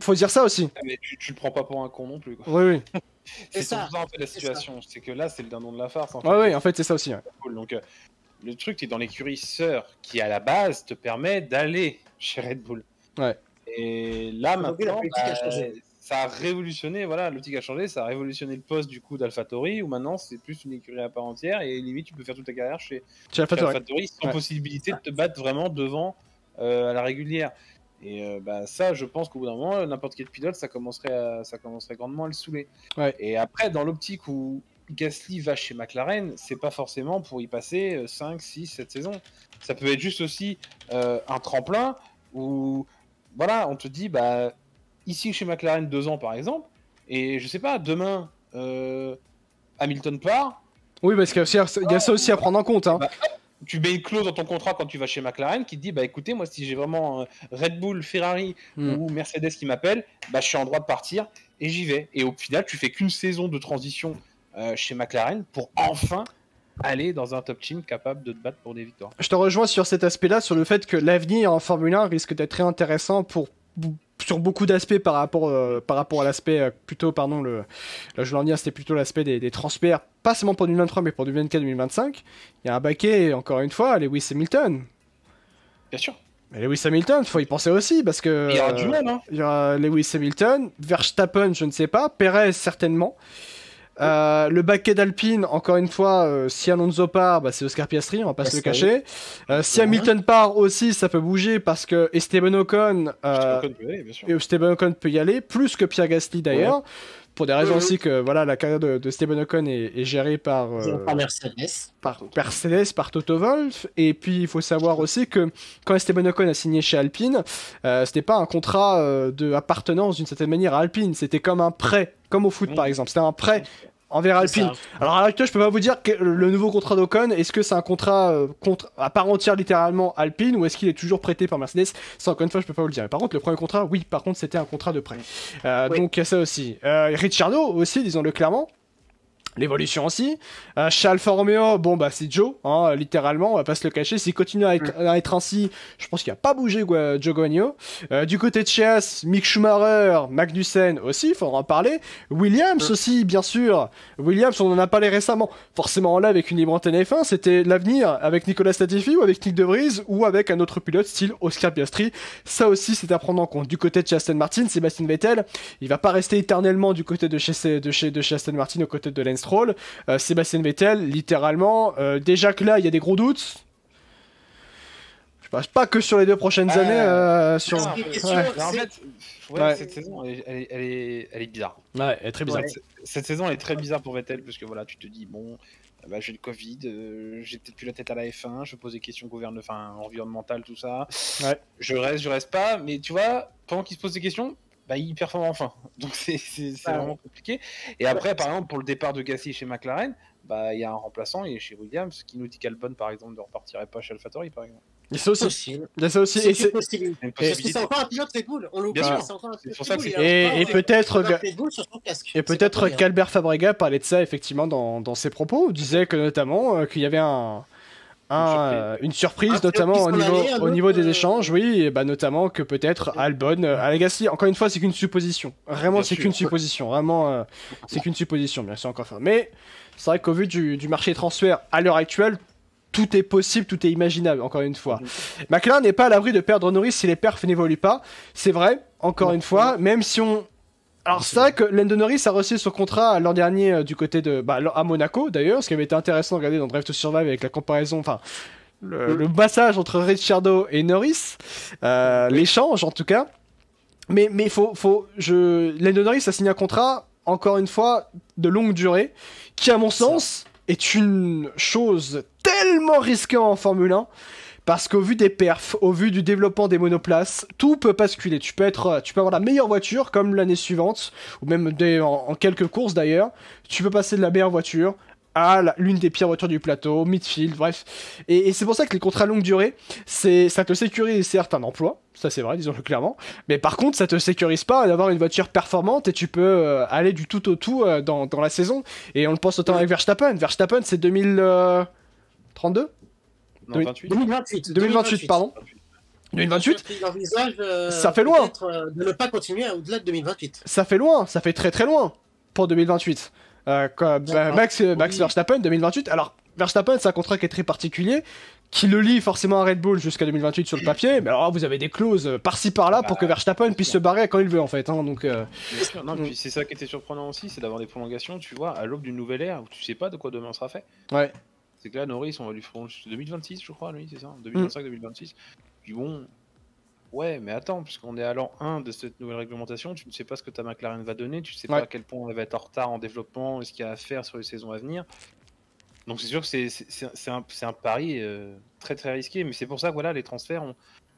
Faut dire ça aussi. Mais tu le prends pas pour un con non plus, quoi. Oui. C'est ça en fait la situation. C'est que là, c'est le dindon de la farce. En fait. Oui, en fait, c'est ça aussi. Ouais. Donc, le truc, c'est dans l'écurie sœur qui, à la base, te permet d'aller chez Red Bull. Ouais. Et là, maintenant, ça a révolutionné, voilà, l'optique a changé, ça a révolutionné le poste du coup d'AlphaTauri, où maintenant, c'est plus une écurie à part entière, et limite, tu peux faire toute ta carrière chez AlphaTauri sans possibilité de te battre vraiment devant à la régulière. Et ça, je pense qu'au bout d'un moment, n'importe quel pilote, ça commencerait grandement à le saouler. Ouais. Et après, dans l'optique où Gasly va chez McLaren, c'est pas forcément pour y passer 5, 6, 7 saisons. Ça peut être juste aussi un tremplin où, voilà, on te dit, bah, ici chez McLaren 2 ans par exemple, et je sais pas, demain, Hamilton part. Oui, parce qu'il y a ça aussi à prendre en compte. Hein. Tu mets une clause dans ton contrat quand tu vas chez McLaren qui te dit bah écoutez, moi si j'ai vraiment Red Bull, Ferrari ou Mercedes qui m'appelle, bah je suis en droit de partir et j'y vais. Et au final, tu fais qu'une saison de transition chez McLaren pour enfin aller dans un top team capable de te battre pour des victoires. Je te rejoins sur cet aspect-là, sur le fait que l'avenir en Formule 1 risque d'être très intéressant sur beaucoup d'aspects par rapport à l'aspect là je voulais en dire, c'était plutôt l'aspect des transferts, pas seulement pour 2023 mais pour 2024-2025. Il y a un baquet, encore une fois, Lewis Hamilton. Bien sûr. Mais Lewis Hamilton, faut y penser aussi parce que il y aura du monde, hein. Il y aura Lewis Hamilton, Verstappen, je ne sais pas, Perez certainement. Le baquet d'Alpine, encore une fois, si Alonso part, c'est Oscar Piastri, on va pas se le cacher. Si Hamilton part aussi, ça peut bouger parce que Esteban Ocon peut y aller, plus que Pierre Gasly d'ailleurs, pour des raisons aussi que voilà, la carrière de Esteban Ocon est gérée par Mercedes, par Toto Wolff. Et puis il faut savoir aussi que quand Esteban Ocon a signé chez Alpine, c'était pas un contrat de appartenance d'une certaine manière à Alpine, c'était comme un prêt, comme au foot par exemple, c'était un prêt envers Alpine. Alors à l'actuel, je peux pas vous dire que le nouveau contrat d'Ocon, est-ce que c'est un contrat à part entière littéralement Alpine, ou est-ce qu'il est toujours prêté par Mercedes? Ça, encore une fois, je peux pas vous le dire. Mais par contre, le premier contrat, oui, par contre, c'était un contrat de prêt. Donc il y a ça aussi. Ricciardo aussi, disons-le clairement. L'évolution aussi. Chez Alfa Romeo, c'est Joe, hein, littéralement, on va pas se le cacher. S'il continue à être ainsi, je pense qu'il a pas bougé Joe Guanyu. Du côté de chez Haas, Mick Schumacher, Magnussen aussi, il faudra en parler. Williams aussi, bien sûr. Williams, on en a parlé récemment. Forcément là, avec une libre antenne F1, c'était l'avenir avec Nicolas Latifi ou avec Nick De Vries ou avec un autre pilote style Oscar Piastri. Ça aussi, c'est à prendre en compte. Du côté de chez Aston Martin, Sébastien Vettel, il va pas rester éternellement du côté de chez Aston Martin aux côtés de Lance Stroll. Sébastien Vettel, littéralement, déjà que là il y a des gros doutes. Je pense pas que sur les 2 prochaines années. Cette saison, elle est bizarre. Ouais, elle est très bizarre. Cette saison, elle est très bizarre pour Vettel parce que voilà, tu te dis bon, j'ai le Covid, j'ai peut-être plus la tête à la F1, je pose des questions environnementales, tout ça. Ouais. Je reste pas, mais tu vois, pendant qu'il se pose des questions, il performe enfin. Donc c'est vraiment compliqué. Et après, par exemple, pour le départ de Gasly chez McLaren, il y a un remplaçant et chez Williams qui nous dit qu'Albon, par exemple, ne repartirait pas chez AlphaTauri, par exemple. Il y a ça aussi. Il y a ça aussi. C'est possible. Parce que c'est encore un pilote Red Bull. On l'oublie. C'est encore un pilote Red Bull. Et peut-être qu'Albert Fabrega parlait de ça effectivement dans ses propos. Il disait que notamment qu'il y avait une surprise notamment au niveau des échanges, oui, et notamment que peut-être Albon à la Gasly. Encore une fois, c'est qu'une supposition. Vraiment, c'est qu'une supposition. Vraiment, c'est qu'une supposition. Bien sûr, encore faire. Mais c'est vrai qu'au vu du marché transfert à l'heure actuelle, tout est possible, tout est imaginable, encore une fois. McLaren n'est pas à l'abri de perdre Norris si les perfs n'évoluent pas. C'est vrai, encore une fois, même si on... Alors c'est vrai que Lando Norris a reçu son contrat l'an dernier du côté de... à Monaco, d'ailleurs, ce qui avait été intéressant à regarder dans Drive to Survive avec la comparaison, enfin... Le passage entre Ricciardo et Norris, l'échange en tout cas. Mais Lando Norris a signé un contrat, encore une fois, de longue durée, qui à mon sens est une chose tellement risquée en Formule 1, parce qu'au vu des perfs, au vu du développement des monoplaces, tout peut basculer. Tu peux avoir la meilleure voiture comme l'année suivante, ou même en quelques courses d'ailleurs. Tu peux passer de la meilleure voiture à l'une des pires voitures du plateau, midfield, bref. Et c'est pour ça que les contrats longue durée, ça te sécurise certes un emploi, ça c'est vrai, disons-le clairement, mais par contre ça te sécurise pas d'avoir une voiture performante et tu peux aller du tout au tout dans la saison. Et on le pense notamment avec Verstappen. Verstappen c'est 2032 non, 2028, pardon. 2028, ça fait loin. De ne pas continuer au-delà de 2028. Ça fait loin, ça fait très très loin pour 2028. Max Verstappen 2028. Alors Verstappen c'est un contrat qui est très particulier, qui le lie forcément à Red Bull jusqu'à 2028 sur le papier, mais alors vous avez des clauses par-ci par-là pour que Verstappen puisse se barrer quand il veut en fait, hein, donc non, puis c'est ça qui était surprenant aussi, c'est d'avoir des prolongations, tu vois, à l'aube d'une nouvelle ère où tu sais pas de quoi demain sera fait. Ouais. C'est que là Norris on va lui faire 2026 je crois, lui c'est ça, 2025-2026. Puis bon, ouais, mais attends, puisqu'on est à l'an 1 de cette nouvelle réglementation, tu ne sais pas ce que ta McLaren va donner, tu ne sais pas à quel point elle va être en retard en développement, et ce qu'il y a à faire sur les saisons à venir. Donc c'est sûr que c'est un pari très très risqué, mais c'est pour ça que voilà, les transferts,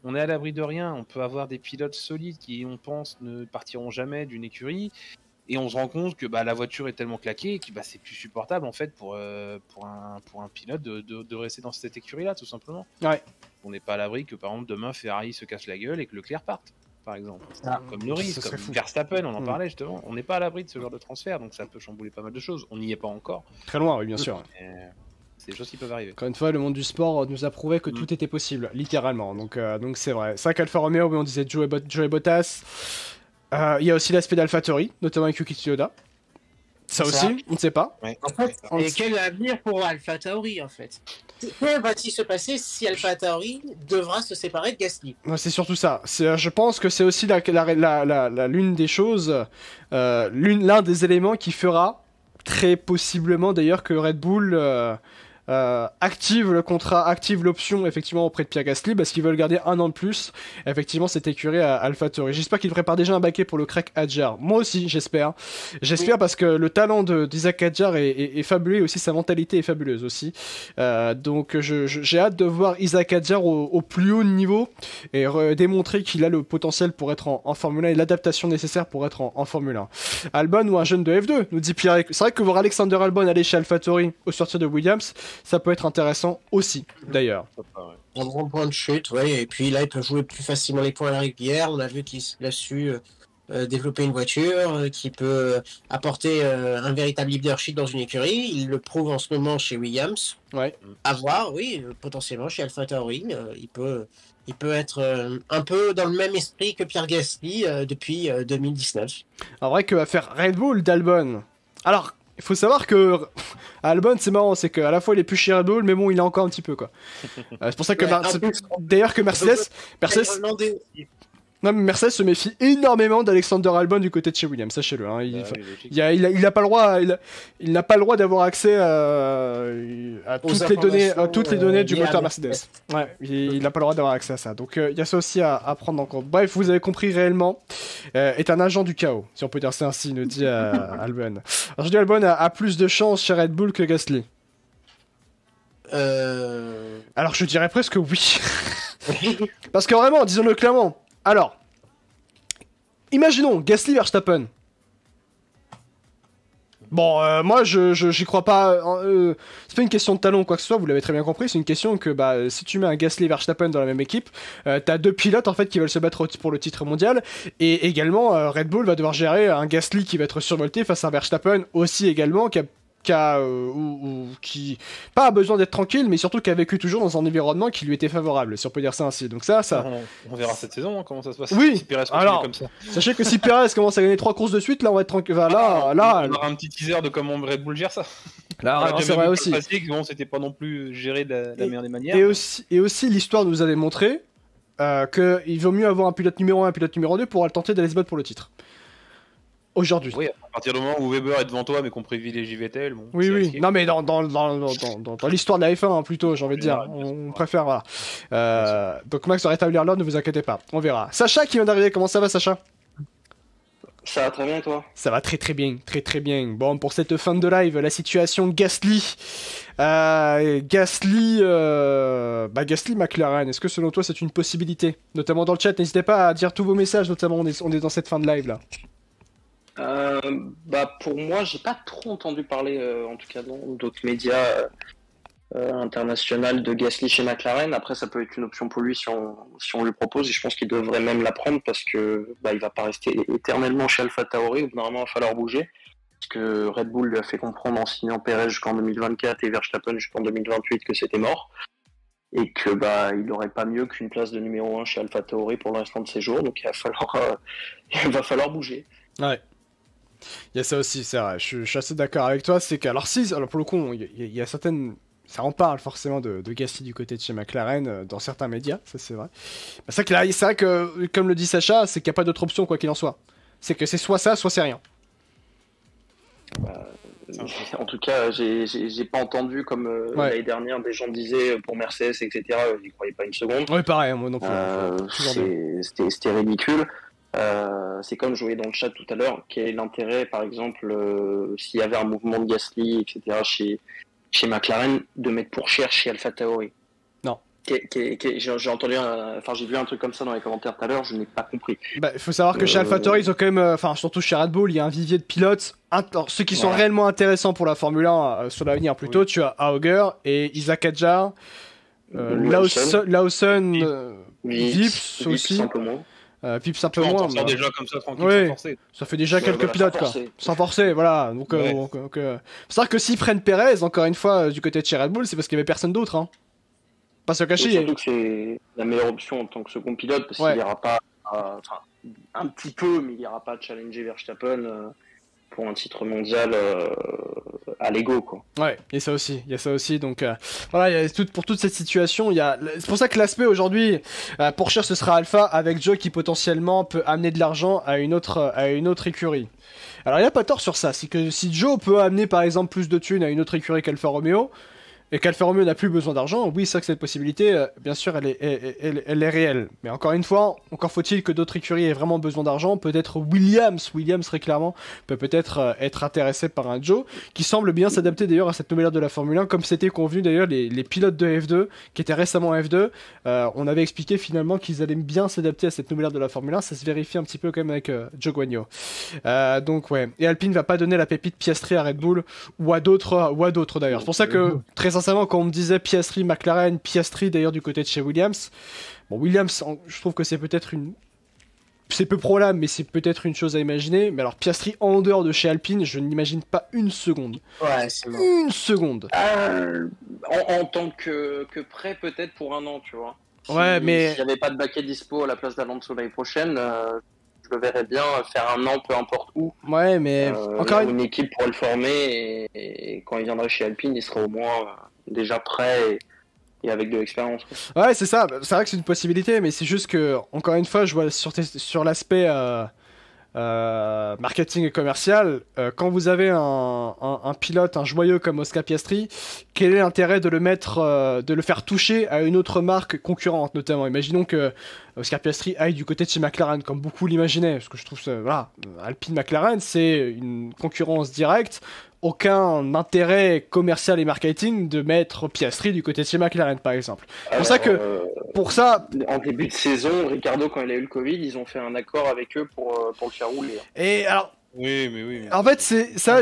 on est à l'abri de rien. On peut avoir des pilotes solides qui, on pense, ne partiront jamais d'une écurie, et on se rend compte que la voiture est tellement claquée que c'est plus supportable en fait pour un pilote de rester dans cette écurie-là, tout simplement. Ouais. On n'est pas à l'abri que par exemple demain Ferrari se casse la gueule et que Leclerc parte, par exemple. Comme Norris, comme Verstappen, on en parlait justement. On n'est pas à l'abri de ce genre de transfert, donc ça peut chambouler pas mal de choses. On n'y est pas encore. Très loin, oui, bien sûr. C'est des choses qui peuvent arriver. Encore une fois, le monde du sport nous a prouvé que tout était possible, littéralement. Donc c'est vrai. C'est vrai qu'Alfa Romeo, on disait Joey Bottas. Il y a aussi l'aspect d'AlphaTauri, notamment avec Yuki Tsunoda. Ça aussi, on ne sait pas. Ouais. En fait, et quel avenir pour AlphaTauri en fait? Que va-t-il se passer si AlphaTauri devra se séparer de Gasly? C'est surtout ça. Je pense que c'est aussi l'une des choses, l'un des éléments qui fera très possiblement d'ailleurs que Red Bull active le contrat, active l'option effectivement auprès de Pierre Gasly parce qu'ils veulent garder un an de plus effectivement cette écurie à AlphaTauri. J'espère qu'il prépare déjà un baquet pour le crack Hadjar. Moi aussi j'espère parce que le talent d'Isaac Hadjar est fabuleux et aussi sa mentalité est fabuleuse aussi. Donc j'ai hâte de voir Isaac Hadjar au plus haut niveau et démontrer qu'il a le potentiel pour être en Formule 1 et l'adaptation nécessaire pour être en Formule 1. Albon ou un jeune de F2 nous dit Pierre. C'est vrai que voir Alexander Albon aller chez AlphaTauri au sortir de Williams, ça peut être intéressant aussi, d'ailleurs. Un grand point de chute, ouais, et puis là, il peut jouer plus facilement les points à la rivière. On a vu qu'il a su développer une voiture, qui peut apporter un véritable leadership dans une écurie. Il le prouve en ce moment chez Williams. Ouais. À voir, oui, potentiellement chez AlphaTauri. Il peut être un peu dans le même esprit que Pierre Gasly depuis 2019. En vrai, que va faire Red Bull d'Albon? Alors, il faut savoir que Albon, c'est marrant, c'est qu'à la fois il est plus chez Red Bull, mais bon, il a encore un petit peu quoi. C'est pour ça que d'ailleurs que Mercedes Mercedes se méfie énormément d'Alexander Albon du côté de chez Williams, sachez-le. Hein. Il n'a pas le droit, il n'a pas le droit d'avoir accès à toutes les données du moteur Mercedes. Ouais, il n'a pas le droit d'avoir accès à ça. Donc il y a ça aussi à prendre en compte. Bref, vous avez compris réellement, est un agent du chaos, si on peut dire ça ainsi, nous dit Albon. Alors je dis Albon a plus de chance chez Red Bull que Gasly. Alors je dirais presque oui. Parce que vraiment, disons-le clairement. Alors, imaginons Gasly Verstappen. Bon, moi, j'y crois pas. C'est pas une question de talent ou quoi que ce soit, vous l'avez très bien compris. C'est une question que, si tu mets un Gasly Verstappen dans la même équipe, t'as 2 pilotes en fait qui veulent se battre pour le titre mondial. Et également, Red Bull va devoir gérer un Gasly qui va être survolté face à un Verstappen aussi également qui pas a besoin d'être tranquille, mais surtout qui a vécu toujours dans un environnement qui lui était favorable, si on peut dire ça ainsi. Donc ça. On verra cette saison, hein, comment ça se passe. Oui. Si Perez alors, comme ça. Sachez que si Perez commence à gagner 3 courses de suite, là on va être tranquille. Là, on aura un petit teaser de comment Red Bull gère ça. Là, c'est vrai aussi. Bon, c'était pas non plus géré de la meilleure des manières. Et aussi l'histoire nous avait montré qu'il vaut mieux avoir un pilote numéro 1 et un pilote numéro 2 pour tenter d'aller se battre pour le titre. Aujourd'hui. Oui, à partir du moment où Weber est devant toi, mais qu'on privilégie Vettel. Bon, oui. Risqué. Non, mais dans l'histoire de la F1, hein, plutôt, j'ai envie de dire. On préfère, voilà. Donc, Max va rétablir l'ordre, ne vous inquiétez pas. On verra. Sacha qui vient d'arriver, comment ça va, Sacha? Ça va très bien, et toi? Ça va très très bien, très très bien. Bon, pour cette fin de live, la situation Gasly. Gasly McLaren, est-ce que selon toi c'est une possibilité? Notamment dans le chat, n'hésitez pas à dire tous vos messages, notamment on est dans cette fin de live là. Pour moi, j'ai pas trop entendu parler, en tout cas dans d'autres médias internationaux, de Gasly chez McLaren. Après, ça peut être une option pour lui si on lui propose, et je pense qu'il devrait même la prendre parce que il va pas rester éternellement chez AlphaTauri. Normalement, il va falloir bouger parce que Red Bull lui a fait comprendre en signant Perez jusqu'en 2024 et Verstappen jusqu'en 2028 que c'était mort et que il n'aurait pas mieux qu'une place de numéro 1 chez AlphaTauri pour le restant de ses jours. Donc il va falloir bouger. Ouais. Il y a ça aussi, c'est vrai, je suis assez d'accord avec toi, c'est que, alors pour le coup, il y a certaines, ça en parle forcément de Gasly du côté de chez McLaren, dans certains médias, ça c'est vrai. C'est vrai que, comme le dit Sacha, c'est qu'il n'y a pas d'autre option quoi qu'il en soit. C'est que c'est soit ça, soit c'est rien. En tout cas, j'ai pas entendu comme l'année dernière, des gens disaient pour Mercedes, etc., j'y croyais pas une seconde. Oui, pareil, moi non plus. C'était ridicule. C'est comme je voyais dans le chat tout à l'heure, quel est l'intérêt, par exemple, s'il y avait un mouvement de Gasly, etc., chez McLaren, de mettre pour cher chez AlphaTauri? Non. J'ai entendu, j'ai vu un truc comme ça dans les commentaires tout à l'heure, je n'ai pas compris. Il faut savoir que chez AlphaTauri, ils ont quand même, surtout chez Red Bull, il y a un vivier de pilotes. Ceux qui sont réellement intéressants pour la Formule 1 sur l'avenir, plutôt, tu as Auger et Isaac Adjar, Lawson, Vips aussi. Un peu moins. Pips un peu moins. Ça déjà comme ça tranquille, sans forcer. Ça fait déjà quelques pilotes quoi. Sans forcer, voilà. Donc, c'est vrai que s'ils prennent Perez, encore une fois, du côté de chez Red Bull, c'est parce qu'il y avait personne d'autre. Hein. Pas se cacher. Surtout que c'est la meilleure option en tant que second pilote, parce qu'il n'ira pas, un petit peu, mais il n'ira pas challenger Verstappen pour un titre mondial à l'ego, quoi. Ouais, il y a ça aussi, donc voilà, pour toute cette situation, c'est pour ça que l'aspect aujourd'hui, pour cher ce sera Alpha, avec Joe qui potentiellement peut amener de l'argent à une autre écurie. Alors il n'y a pas tort sur ça, c'est que si Joe peut amener par exemple plus de thunes à une autre écurie qu'Alfa Romeo, et qu'Alfa Romeo n'a plus besoin d'argent, oui, c'est vrai que cette possibilité, bien sûr, elle est réelle. Mais encore une fois, encore faut-il que d'autres écuries aient vraiment besoin d'argent. Peut-être Williams très clairement, peut-être être intéressé par un Joe, qui semble bien s'adapter d'ailleurs à cette nouvelle ère de la Formule 1, comme c'était convenu d'ailleurs les pilotes de F2, qui étaient récemment en F2. On avait expliqué finalement qu'ils allaient bien s'adapter à cette nouvelle ère de la Formule 1, ça se vérifie un petit peu quand même avec Joe Guanyu. Donc ouais, et Alpine va pas donner la pépite Piastri à Red Bull, ou à d'autres d'ailleurs. C'est pour ça que, très sincèrement, quand on me disait Piastri, McLaren, Piastri d'ailleurs du côté de chez Williams, bon, Williams, je trouve que c'est peut-être c'est peu probable, mais c'est peut-être une chose à imaginer. Mais alors Piastri en dehors de chez Alpine, je n'imagine pas une seconde. Ouais, c'est bon. Une seconde. En tant que prêt peut-être pour un an, tu vois. Mais s'il n'y avait pas de baquet dispo à la place d'Alonso l'année prochaine, je le verrais bien faire un an peu importe où. Ouais, mais encore une équipe pourrait le former et quand il viendra chez Alpine, il sera au moins déjà prêt et avec de l'expérience. Ouais, c'est ça. C'est vrai que c'est une possibilité, mais c'est juste que, encore une fois, je vois sur l'aspect marketing et commercial, quand vous avez un pilote, un joyeux comme Oscar Piastri, quel est l'intérêt de le faire toucher à une autre marque concurrente, notamment? Imaginons que Oscar Piastri aille du côté de chez McLaren, comme beaucoup l'imaginaient, parce que je trouve ça, voilà, Alpine McLaren, c'est une concurrence directe. aucun intérêt commercial et marketing de mettre Piastri du côté de chez McLaren, par exemple. Pour ça, en début de saison, Ricardo, quand il a eu le Covid, ils ont fait un accord avec eux pour le faire rouler. Et alors, oui. En fait, c'est ça.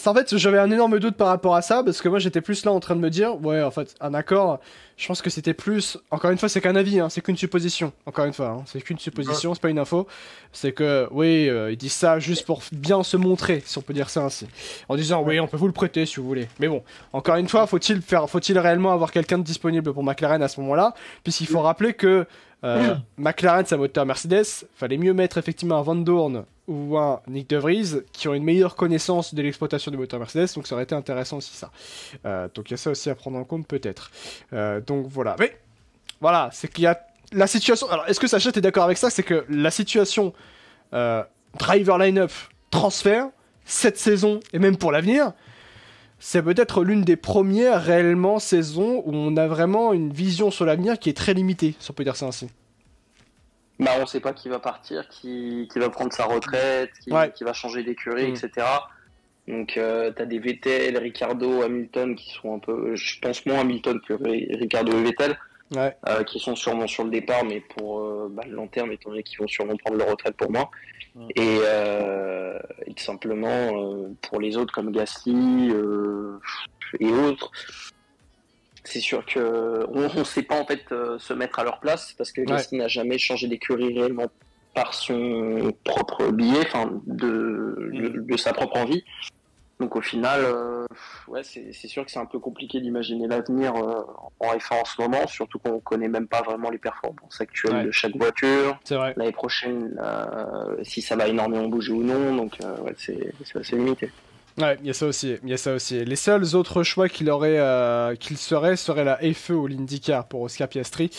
En fait, j'avais un énorme doute par rapport à ça parce que moi, j'étais plus là en train de me dire, ouais, en fait, un accord. Je pense que c'était plus. Encore une fois, c'est qu'un avis, hein, c'est qu'une supposition. Encore une fois, hein, c'est qu'une supposition, c'est pas une info. C'est que, oui, ils disent ça juste pour bien se montrer, si on peut dire ça ainsi, en disant, oui, on peut vous le prêter si vous voulez. Mais bon, encore une fois, faut-il réellement avoir quelqu'un de disponible pour McLaren à ce moment-là, puisqu'il faut rappeler que McLaren, c'est un moteur Mercedes. Fallait mieux mettre effectivement un Van Dorn ou un Nick De Vries qui ont une meilleure connaissance de l'exploitation du moteur Mercedes. Donc ça aurait été intéressant aussi ça. Donc il y a ça aussi à prendre en compte peut-être. Donc voilà. Mais voilà, c'est qu'il y a la situation. Alors est-ce que Sacha t'es d'accord avec ça? C'est que la situation driver line-up transfert cette saison et même pour l'avenir, c'est peut-être l'une des premières réellement saisons où on a vraiment une vision sur l'avenir qui est très limitée, si on peut dire ça ainsi. Bah, on sait pas qui va partir, qui va prendre sa retraite, qui va changer d'écurie, etc. Donc t'as des Vettel, Ricardo, Hamilton qui sont un peu, je pense moins Hamilton que Ricardo et Vettel, qui sont sûrement sur le départ, mais pour le long terme, étant donné qu'ils vont sûrement prendre leur retraite pour moi. Et tout simplement pour les autres comme Gasly et autres, c'est sûr que on sait pas en fait se mettre à leur place parce que Gasly n'a jamais changé d'écurie réellement par son propre billet, enfin de sa propre envie. Donc au final, c'est sûr que c'est un peu compliqué d'imaginer l'avenir en F1 en ce moment, surtout qu'on connaît même pas vraiment les performances actuelles de chaque voiture. L'année prochaine, si ça va énormément bouger ou non, donc c'est assez limité. Ouais, il y a ça aussi. Les seuls autres choix qu'il seraient la FE ou l'IndyCar pour Oscar Piastri.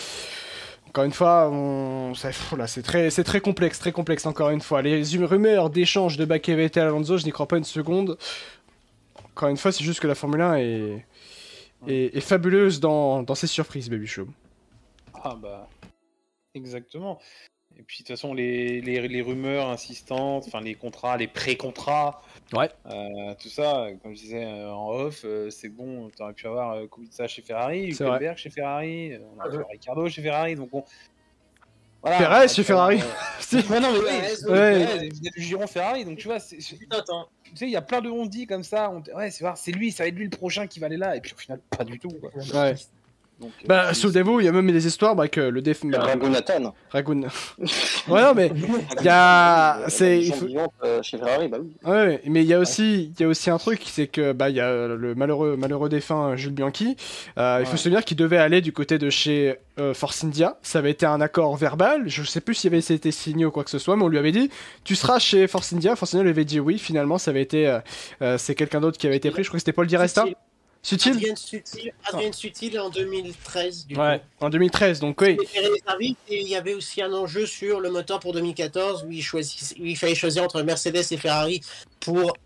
Encore une fois, c'est très complexe encore une fois. Les rumeurs d'échange de Bakker, Vettel, Alonso, je n'y crois pas une seconde. Encore une fois, c'est juste que la Formule 1 est fabuleuse dans ses surprises, Baby Show. Ah bah, exactement. Et puis de toute façon, les rumeurs insistantes, enfin les contrats, les pré-contrats, tout ça, comme je disais en off, c'est bon, t'aurais pu avoir Kubica chez Ferrari, Hülkenberg chez Ferrari, on a Ricardo chez Ferrari, donc on... Voilà, Perez chez Ferrari. Non mais vous êtes du giron Ferrari, donc tu vois, tu sais, il y a plein de on-dit comme ça, c'est lui, ça va être lui le prochain qui va aller là, et puis au final, pas du tout, quoi. Ouais. Donc, souvenez-vous, il y a même des histoires que le Raghunathan. Ouais, non, mais il y a. Chez Ferrari, bah oui. Ouais, mais il y a aussi un truc, c'est que il y a le malheureux défunt Jules Bianchi. Il faut se souvenir qu'il devait aller du côté de chez Force India. Ça avait été un accord verbal. Je sais plus s'il avait été signé ou quoi que ce soit, mais on lui avait dit tu seras chez Force India. Force India lui avait dit oui. Finalement, ça avait été c'est quelqu'un d'autre qui avait été pris. Je crois que c'était Paul Di Resta. Adrien Sutil en 2013. En 2013, donc oui. Et il y avait aussi un enjeu sur le moteur pour 2014 où il fallait choisir entre Mercedes et Ferrari pour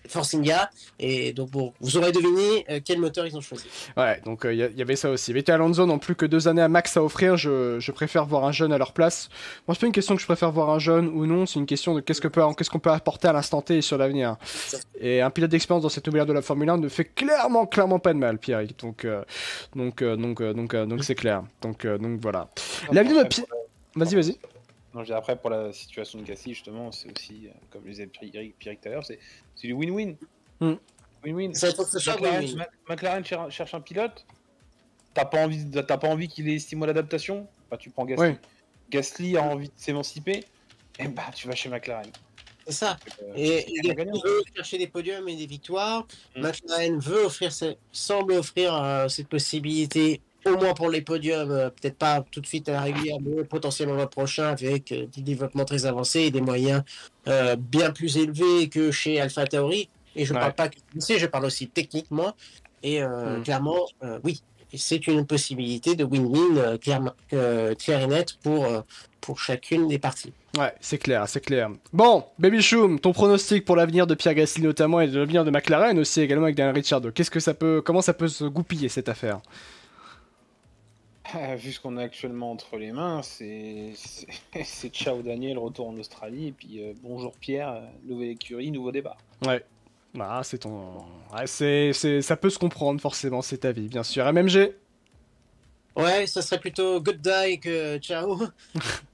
Force India. Et donc vous aurez deviné quel moteur ils ont choisi. Ouais, donc il y avait ça aussi. Vettel et Alonso n'ont plus que 2 années à max à offrir. Je préfère voir un jeune à leur place. Bon, c'est pas une question que je préfère voir un jeune ou non, c'est une question de qu'est-ce qu'on peut apporter à l'instant T et sur l'avenir. Et un pilote d'expérience dans cette nouvelle ère de la Formule 1 ne fait clairement pas de mal, Pierre. Donc c'est clair. Donc voilà. L'avenir de Pierre. Vas-y. Non, après, pour la situation de Gasly, justement, c'est aussi, comme le disait Pierre tout à l'heure, c'est du win-win. Win-win. McLaren cherche un pilote, t'as pas envie qu'il ait 6 mois d'adaptation, tu prends Gasly. Ouais. Gasly a envie de s'émanciper, et tu vas chez McLaren. C'est ça. Et il veut chercher des podiums et des victoires. McLaren semble offrir cette possibilité au moins pour les podiums, peut-être pas tout de suite à la régulière, mais potentiellement le prochain avec du développement très avancé et des moyens bien plus élevés que chez AlphaTauri. Et je parle pas que je parle aussi techniquement. Et clairement, oui, c'est une possibilité de win-win clair et net pour chacune des parties. Ouais, c'est clair. Bon, Baby Choum, ton pronostic pour l'avenir de Pierre Gasly notamment et de l'avenir de McLaren aussi également avec Daniel Ricciardo. Comment ça peut se goupiller cette affaire? Vu ce qu'on a actuellement entre les mains, c'est ciao Daniel, retour en Australie, et puis bonjour Pierre, nouvelle écurie, nouveau débat. Ouais. Ah, c'est ton... Ouais, ça peut se comprendre, forcément, c'est ta vie, bien sûr. MMG? Ouais, ça serait plutôt good day que ciao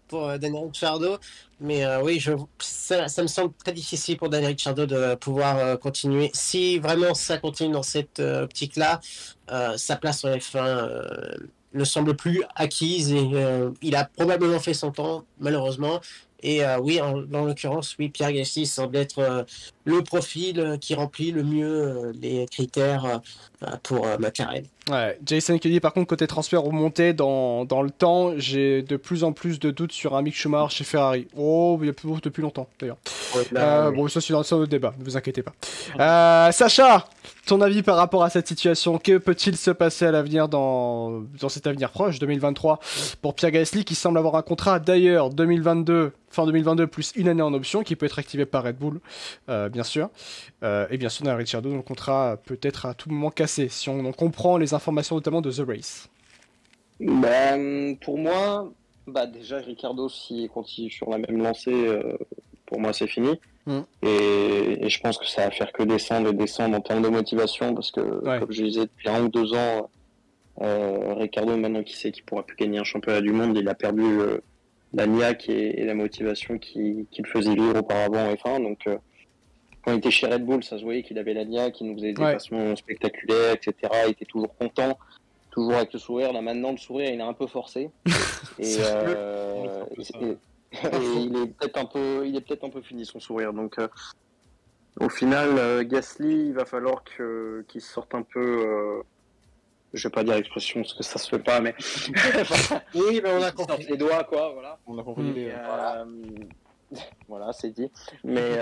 pour Daniel Ricciardo. Mais oui, ça me semble très difficile pour Daniel Ricciardo de pouvoir continuer. Si vraiment ça continue dans cette optique-là, sa place en F1 ne semble plus acquise et il a probablement fait son temps, malheureusement. Et oui, dans l'occurrence, oui, Pierre Gasly semble être le profil qui remplit le mieux les critères pour McLaren. Ouais, Jason qui dit par contre côté transfert remonté dans le temps, j'ai de plus en plus de doutes sur un Mick Schumacher chez Ferrari. Oh, il y a depuis longtemps d'ailleurs. Ouais, bon, ça c'est dans le débat, ne vous inquiétez pas. Sacha, ton avis par rapport à cette situation, que peut-il se passer à l'avenir dans cet avenir proche, 2023, pour Pierre Gasly qui semble avoir un contrat d'ailleurs 2022, fin 2022 plus une année en option qui peut être activé par Red Bull, bien sûr. Et bien sûr, Daniel Ricciardo, dont le contrat peut être à tout moment cassé, si on en comprend les informations notamment de The Race. Pour moi, déjà Ricciardo, s'il continue sur la même lancée, pour moi c'est fini. Et je pense que ça va faire que descendre en termes de motivation, parce que, comme je disais, depuis 1 ou 2 ans, Ricciardo, maintenant qu'il sait qu'il ne pourra plus gagner un championnat du monde, il a perdu la niaque et la motivation qu'il faisait vivre auparavant en F1. Donc, quand il était chez Red Bull, ça se voyait qu'il avait la niaque, qu'il nous faisait des dépassements spectaculaires, etc. Il était toujours content, toujours avec le sourire. Là, maintenant, le sourire, il est un peu forcé. Et il est peut-être un peu fini son sourire. Donc au final, Gasly, il va falloir qu'il sorte un peu. Je vais pas dire l'expression parce que ça se fait pas, mais oui, mais on a compris les doigts, quoi. Voilà. On a compris. Voilà, c'est dit. Mais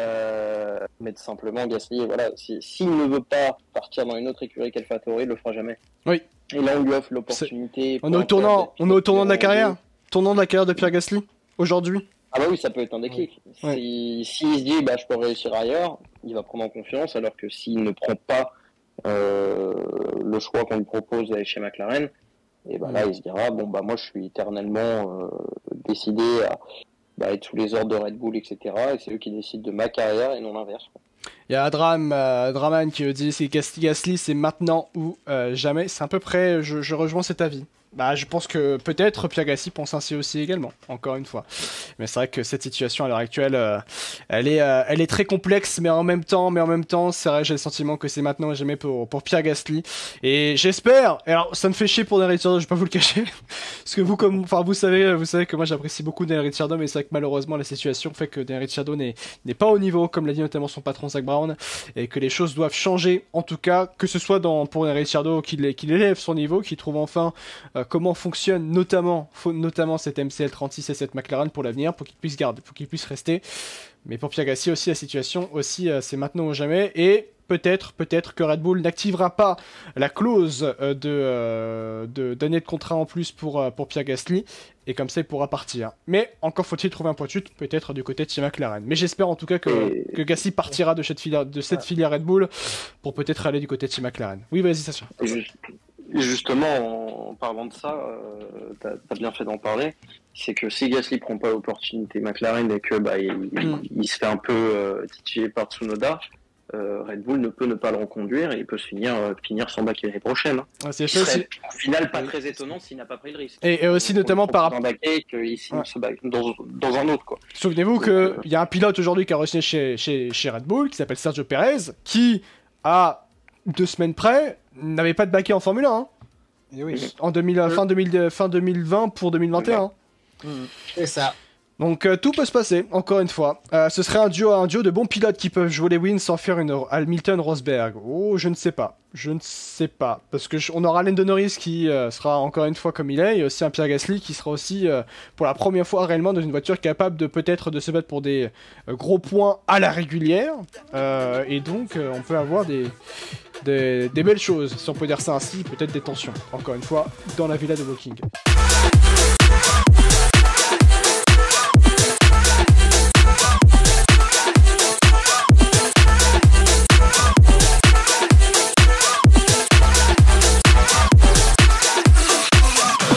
tout simplement, Gasly, voilà, s'il ne veut pas partir dans une autre écurie qu'AlphaTauri, il le fera jamais. Oui. Et là, on lui offre l'opportunité. On est au tournant de la carrière. Tournant de la carrière de Pierre Gasly. Aujourd'hui. Ah bah oui, ça peut être un déclic. Ouais. S'il se dit je peux réussir ailleurs, il va prendre en confiance, alors que s'il ne prend pas le choix qu'on lui propose d'aller chez McLaren, et là il se dira moi je suis éternellement décidé à être sous les ordres de Red Bull, etc. Et c'est eux qui décident de ma carrière et non l'inverse. Il y a Draman qui dit c'est Gasly, c'est maintenant ou jamais. C'est à peu près, je rejoins cet avis. Je pense que peut-être Pierre Gasly pense ainsi aussi également, encore une fois. Mais c'est vrai que cette situation à l'heure actuelle, elle est très complexe, mais en même temps, c'est vrai, j'ai le sentiment que c'est maintenant ou jamais pour Pierre Gasly. Et j'espère, alors ça me fait chier pour Daniel Ricciardo, je vais pas vous le cacher, parce que vous savez que moi j'apprécie beaucoup Daniel Ricciardo, mais c'est vrai que malheureusement la situation fait que Daniel Ricciardo n'est pas au niveau, comme l'a dit notamment son patron Zak Brown, et que les choses doivent changer, en tout cas, que ce soit pour Daniel Ricciardo qu'il élève son niveau, qu'il trouve enfin comment fonctionne notamment cette MCL36 et cette McLaren pour l'avenir, pour qu'il puisse rester. Mais pour Pierre Gasly aussi, la situation aussi, c'est maintenant ou jamais. Et peut-être que Red Bull n'activera pas la clause d'année de contrat en plus pour Pierre Gasly. Et comme ça, il pourra partir. Mais encore faut-il trouver un point de chute, peut-être du côté de chez McLaren. Mais j'espère en tout cas que Gasly partira de cette filière Red Bull pour peut-être aller du côté de chez McLaren. Oui, vas-y, Sacha. Justement, en parlant de ça, t'as bien fait d'en parler. C'est que si Gasly prend pas l'opportunité McLaren et que il se fait un peu titiller par Tsunoda, Red Bull ne peut ne pas le reconduire et il peut finir sans baquer l'année prochaine. Ouais, c'est au final pas très étonnant s'il n'a pas pris le risque. Et aussi notamment par rapport dans un autre, quoi. Souvenez-vous qu'il y a un pilote aujourd'hui qui a re-signé chez Red Bull qui s'appelle Sergio Perez, qui à 2 semaines près n'avait pas de baquet en Formule 1. Hein. Et oui. Fin 2020 pour 2021. C'est ça. Donc tout peut se passer, encore une fois. Ce serait un duo de bons pilotes qui peuvent jouer les wins sans faire une Hamilton-Rosberg. Oh, je ne sais pas. Parce que on aura Lando Norris qui sera encore une fois comme il est, et aussi un Pierre Gasly qui sera aussi pour la première fois réellement dans une voiture capable de peut-être de se battre pour des gros points à la régulière. Et donc on peut avoir des belles choses, si on peut dire ça ainsi, peut-être des tensions, encore une fois, dans la villa de Woking.